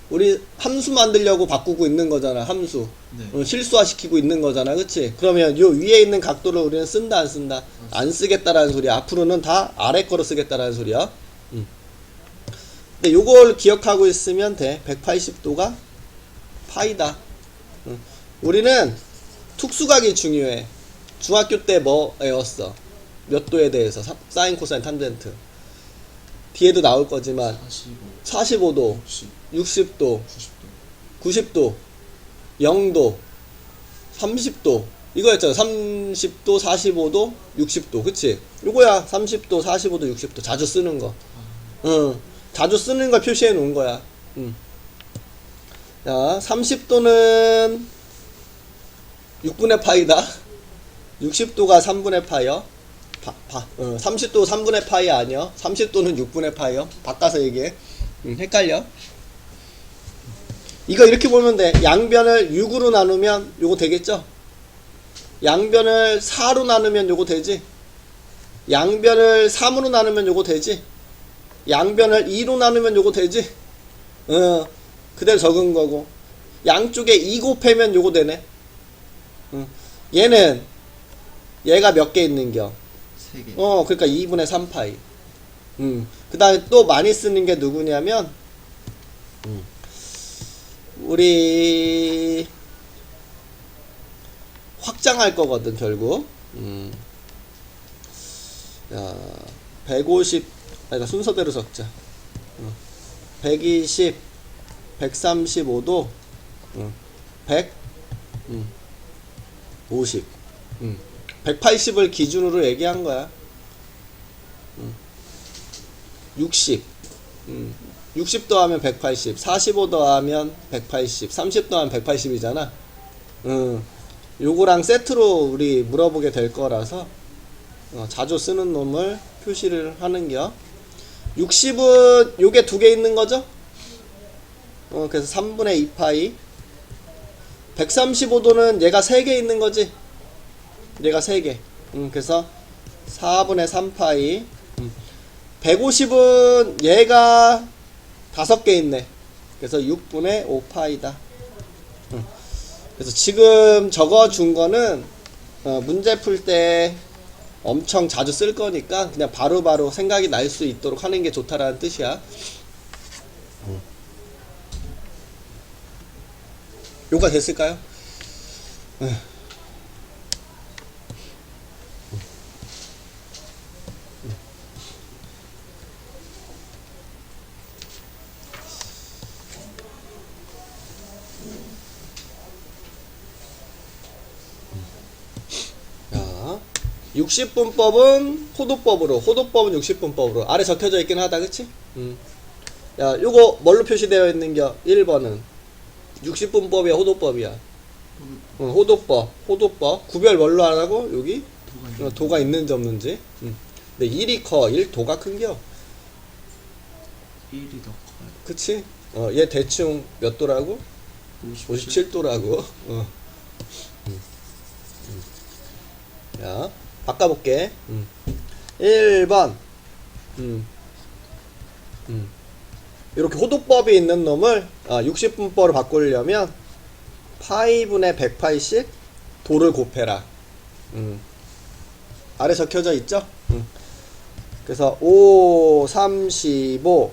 우리 함수 만들려고 바꾸고 있는 거잖아. 함수. 네. 실수화 시키고 있는 거잖아. 그치? 그러면 요 위에 있는 각도를 우리는 쓴다 안 쓴다? 안 쓰겠다라는 소리야. 앞으로는 다 아래 거로 쓰겠다라는 소리야. 근데 요걸 기억하고 있으면 돼. 180도가 파이다. 우리는 특수각이 중요해. 중학교 때 뭐 외웠어? 몇 도에 대해서 사인, 코사인, 탄젠트. 뒤에도 나올 거지만 45도, 60도, 90도, 0도, 30도 이거였잖아. 30도, 45도, 60도. 그치? 요거야. 30도, 45도, 60도 자주 쓰는 거. 자주 쓰는 걸 표시해 놓은 거야. 자, 30도는 6분의 파이다. 60도가 3분의 파이요. 30도 3분의 파이 아니요. 30도는 6분의 파이요. 바꿔서 얘기해. 헷갈려. 이거 이렇게 보면 돼. 양변을 6으로 나누면 요거 되겠죠? 양변을 4로 나누면 요거 되지? 양변을 3으로 나누면 요거 되지. 양변을 2로 나누면 요거 되지. 그대로 적은 거고. 양쪽에 2 곱하면 요거 되네. 얘는 얘가 몇 개 있는겨? 3개. 그러니까 2분의 3파이. 그 다음에 또 많이 쓰는 게 누구냐면 우리 확장할 거거든 결국. 야, 150 아니다 순서대로 적자. 120 135도 100 50 180을 기준으로 얘기한 거야. 60 60 더하면 180 45 더하면 180 30 더하면 180이잖아. 요거랑 세트로 우리 물어보게 될 거라서 자주 쓰는 놈을 표시를 하는겨. 60은 요게 두 개 있는 거죠? 그래서 3분의 2파이. 135도는 얘가 3개 있는 거지? 얘가 3개. 그래서 4분의 3파이. 150은 얘가 5개 있네. 그래서 6분의 5파이다. 그래서 지금 적어준 거는 문제 풀 때 엄청 자주 쓸 거니까 그냥 바로바로 생각이 날 수 있도록 하는 게 좋다라는 뜻이야. 요가 됐을까요? 자, 60분법은 호도법으로, 호도법은 60분법으로 아래 적혀져 있긴 하다, 그치? 야, 요거 뭘로 표시되어 있는겨? 1번은 60분법이야, 호도법이야? 호도법, 호도법. 구별 뭘로 하라고? 여기? 도가 있는지 없는지. 근데 1이 커, 1 도가 큰겨. 1이 더 커요. 그치? 얘 대충 몇 도라고? 57도라고. 자, 바꿔볼게. 1번. 이렇게 호도법이 있는 놈을 60분법으로 바꾸려면 파이분의 180 도를 곱해라. 아래 적혀져 있죠? 그래서 5, 35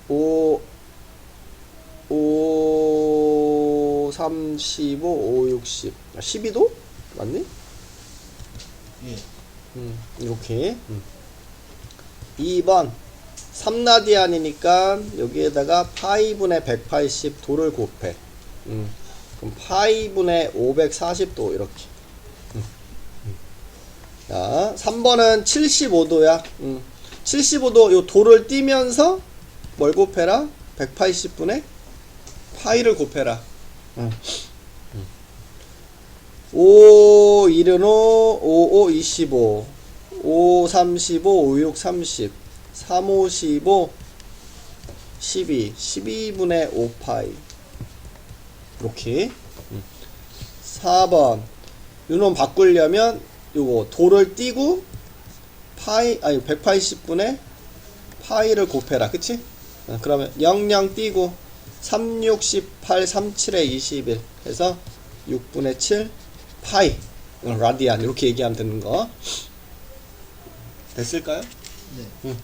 5, 35, 5, 60 12도? 맞니? 예. 이렇게 2번 3라디안이니까 여기에다가 파이분의 180 도를 곱해. 그럼 파이분의 540도 이렇게. 자, 3번은 75도야. 75도 요 도를 띄면서 뭘 곱해라? 180분의 파이를 곱해라. 5 1은 5, 5, 5, 25 5, 35, 5, 6, 30 3, 5, 15 12 12분의 5파이 이렇게. 4번 요놈 바꾸려면 요거 도를 띄고 파이 아니 180분의 파이를 곱해라. 그치? 그러면 00 띄고 3, 6, 18 3, 7에 21 해서 6분의 7 파이 라디안 이렇게 얘기하면 되는 거. 됐을까요? 네.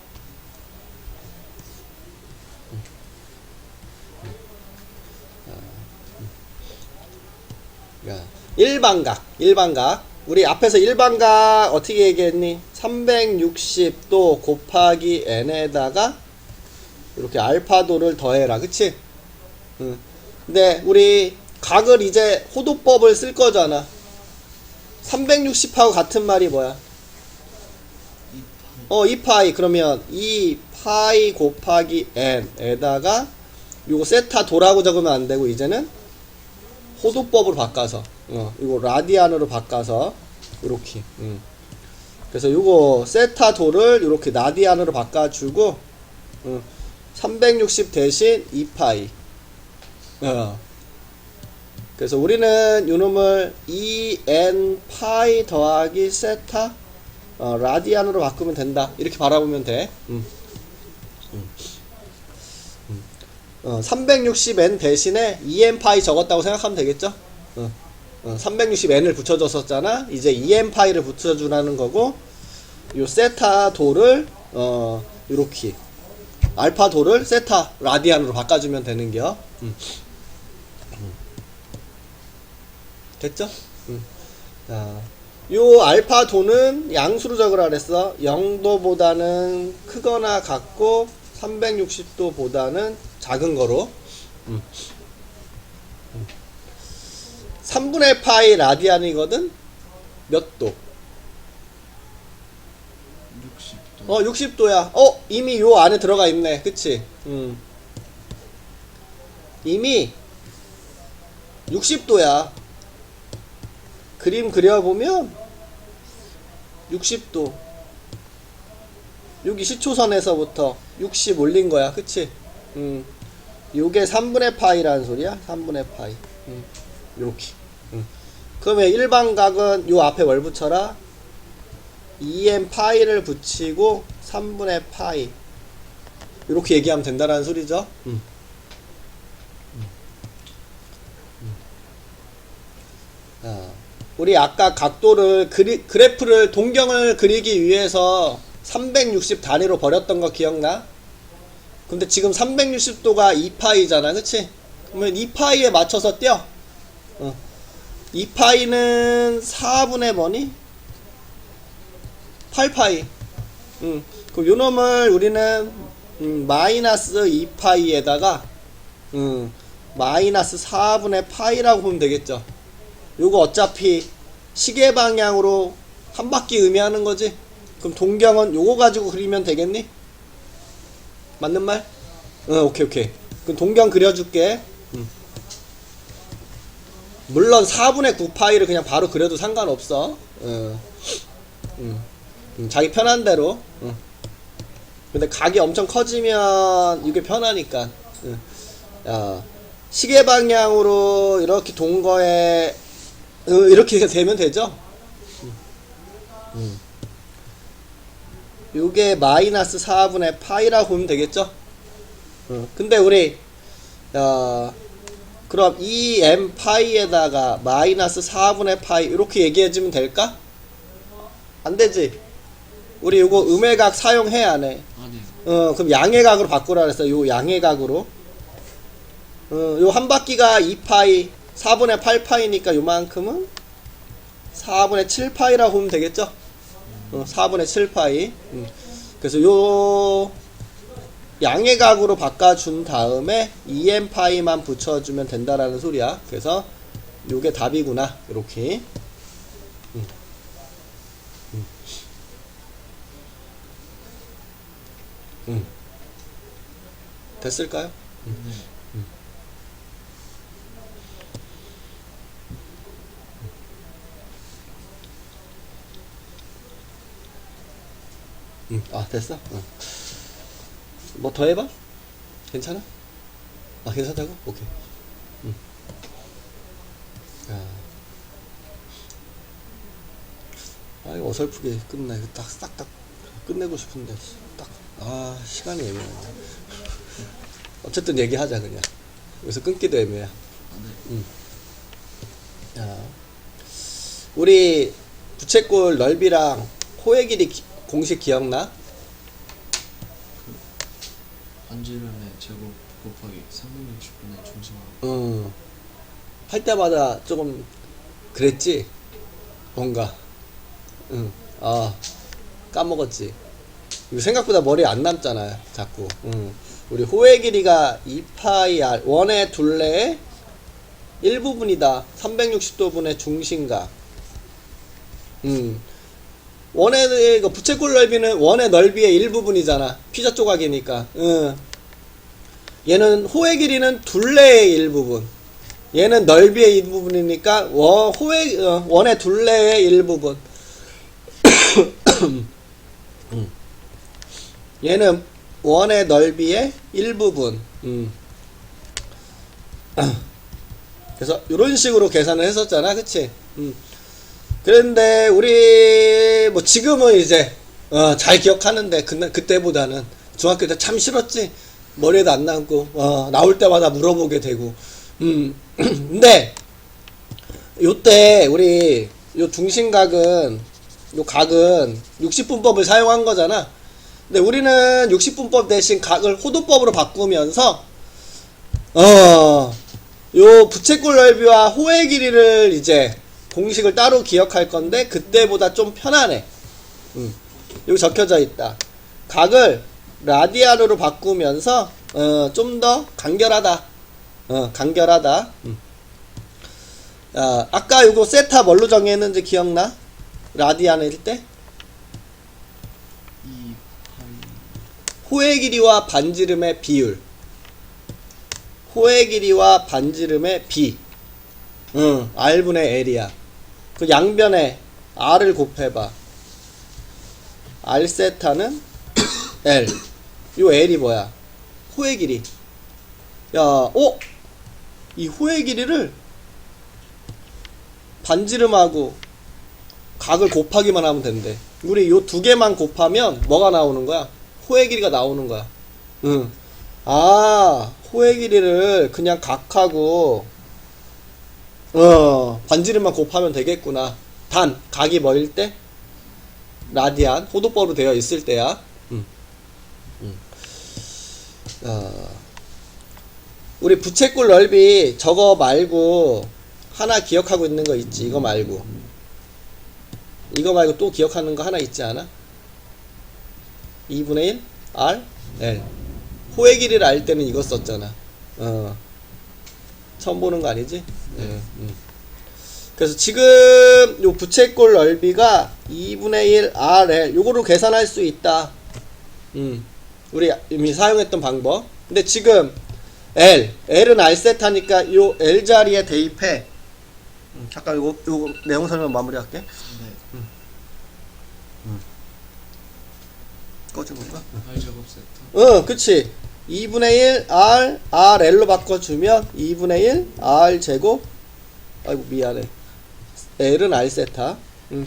일반각, 일반각. 우리 앞에서 일반각 어떻게 얘기했니? 360도 곱하기 n에다가 이렇게 알파도를 더해라. 그치? 근데 우리 각을 이제 호도법을 쓸 거잖아. 360하고 같은 말이 뭐야? 2파이. 그러면 2파이 곱하기 n에다가 요거 세타 도라고 적으면 안 되고 이제는 호도법으로 바꿔서 이거 라디안으로 바꿔서 이렇게. 그래서 요거 세타 도를 이렇게 라디안으로 바꿔주고 360 대신 2파이. 그래서 우리는 요놈을 2n 파이 더하기 세타 라디안으로 바꾸면 된다. 이렇게 바라보면 돼. 360n 대신에 2n 파이 적었다고 생각하면 되겠죠? 360n을 붙여줬었잖아. 이제 2n 파이를 붙여주라는 거고, 요 세타 도를 요렇게 알파 도를 세타 라디안으로 바꿔주면 되는겨. 됐죠? 자, 요 알파 도는 양수로 적으라 그랬어. 0도보다는 크거나 같고 360도보다는 작은 거로. 3분의 파이 라디안이거든? 몇 도? 60도. 60도야. 이미 요 안에 들어가 있네. 그치? 이미 60도야. 그림 그려보면 60도. 여기 시초선에서부터 60 올린 거야. 그치? 요게 3분의 파이라는 소리야. 3분의 파이. 요렇게. 그러면 일반각은 요 앞에 뭘 붙여라? 2n 파이를 붙이고 3분의 파이. 요렇게 얘기하면 된다라는 소리죠. 우리 아까 각도를 그래프를 동경을 그리기 위해서 360 단위로 버렸던 거 기억나? 근데 지금 360도가 2파이잖아. 그치? 그러면 2파이에 맞춰서 떼어. 2파이는 4분의 뭐니? 8파이. 그럼 요 놈을 우리는 마이너스 2파이에다가 마이너스 4분의 파이라고 보면 되겠죠. 요거 어차피 시계 방향으로 한 바퀴 의미하는 거지. 그럼 동경은 요거 가지고 그리면 되겠니? 맞는 말? 오케이. 그럼 동경 그려줄게. 물론 4분의 9파이를 그냥 바로 그려도 상관없어. 자기 편한 대로. 근데 각이 엄청 커지면 이게 편하니까. 시계 방향으로 이렇게 동거에 이렇게 되면 되죠. 요게 마이너스 4분의 파이라고 보면 되겠죠. 근데 우리 그럼 2m 파이에다가 마이너스 4분의 파이 이렇게 얘기해주면 될까? 안 되지. 우리 요거 음외각 사용해 안 해? 아니요. 그럼 양외각으로 바꾸라 그랬어. 요 양외각으로. 요 한 바퀴가 2파이 4분의 8파이니까 요만큼은 4분의 7파이라고 보면 되겠죠? 4분의 7파이. 그래서 요 양외각으로 바꿔준 다음에 2n파이만 붙여주면 된다라는 소리야. 그래서 요게 답이구나. 요렇게. 됐을까요? 됐어? 뭐 더 해봐? 괜찮아? 괜찮다고? 오케이. 이거 어설프게 끝나. 이거 싹 끝내고 싶은데, 시간이 애매하네. 어쨌든 얘기하자, 그냥. 여기서 끊기도 애매해. 우리 부채꼴 넓이랑 호의 길이 공식 기억나? 반지름의 제곱 곱하기 360분의 중심하고. 할 때마다 조금 그랬지? 뭔가. 까먹었지. 이거 생각보다 머리에 안 남잖아요, 자꾸. 우리 호의 길이가 2파이 r, 원의 둘레의 일부분이다. 360도분의 중심각. 원의 부채꼴 넓이는 원의 넓이의 일부분이잖아. 피자 조각이니까. 얘는 호의 길이는 둘레의 일부분. 얘는 넓이의 일부분이니까 원의 둘레의 일부분. 얘는 원의 넓이의 일부분. 그래서 이런 식으로 계산을 했었잖아. 그치? 그런데 우리 우리 뭐 지금은 이제 잘 기억하는데 그때보다는 중학교 때 참 싫었지. 머리에도 안 남고 나올 때마다 물어보게 되고. 근데 요때 우리 요 중심각은 요 각은 60분법을 사용한 거잖아. 근데 우리는 60분법 대신 각을 호도법으로 바꾸면서 요 부채꼴 넓이와 호의 길이를 이제 공식을 따로 기억할 건데 그때보다 좀 편하네. 여기 적혀져 있다. 각을 라디안으로 바꾸면서 좀 더 간결하다. 간결하다. 아까 요거 세타 뭘로 정의했는지 기억나? 라디안일 때? 2, 8. 호의 길이와 반지름의 비율. 호의 길이와 반지름의 비. R분의 L이야. 그 양변에 R을 곱해봐. R 세타는 L. 요 L이 뭐야? 호의 길이. 이 호의 길이를 반지름하고 각을 곱하기만 하면 된대. 우리 요 두 개만 곱하면 뭐가 나오는 거야? 호의 길이가 나오는 거야. 호의 길이를 그냥 각하고 반지름만 곱하면 되겠구나. 단 각이 뭐일 때? 라디안 호도법으로 되어 있을 때야. 우리 부채꼴 넓이 저거 말고 하나 기억하고 있는 거 있지. 이거 말고 또 기억하는 거 하나 있지 않아? 2분의 1 R L. 호의 길이를 알 때는 이거 썼잖아. 처음 보는 거 아니지? 그래서 지금 요 부채꼴 넓이가 2분의 1 RL 요거로 계산할 수 있다. 우리 이미 사용했던 방법. 근데 지금 L은 R세타니까 요 L 자리에 대입해. 잠깐 요거 내용 설명 마무리할게. 네. 꺼져볼까? R 제곱 세타. 그치. 2분의 1 R, RL로 바꿔주면 2분의 1 R 제곱, 아이고 미안해. L은 R 세타,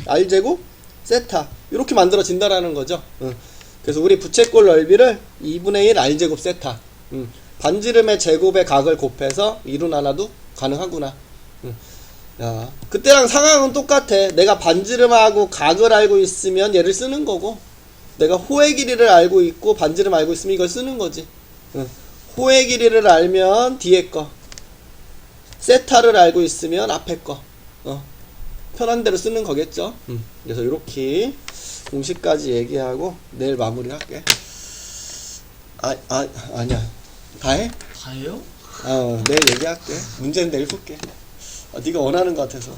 R 제곱 세타 이렇게 만들어진다라는 거죠. 그래서 우리 부채꼴 넓이를 2분의 1 R 제곱 세타. 반지름의 제곱의 각을 곱해서 이루나나도 가능하구나. 그때랑 상황은 똑같아. 내가 반지름하고 각을 알고 있으면 얘를 쓰는 거고, 내가 호의 길이를 알고 있고 반지름 알고 있으면 이걸 쓰는 거지. 호의 길이를 알면 뒤에 거, 세타를 알고 있으면 앞에 거, 편한 대로 쓰는 거겠죠. 그래서 이렇게 공식까지 얘기하고 내일 마무리할게. 아니야. 다 해? 다예요? 내일 얘기할게. 문제는 내일 풀게. 네가 원하는 것 같아서.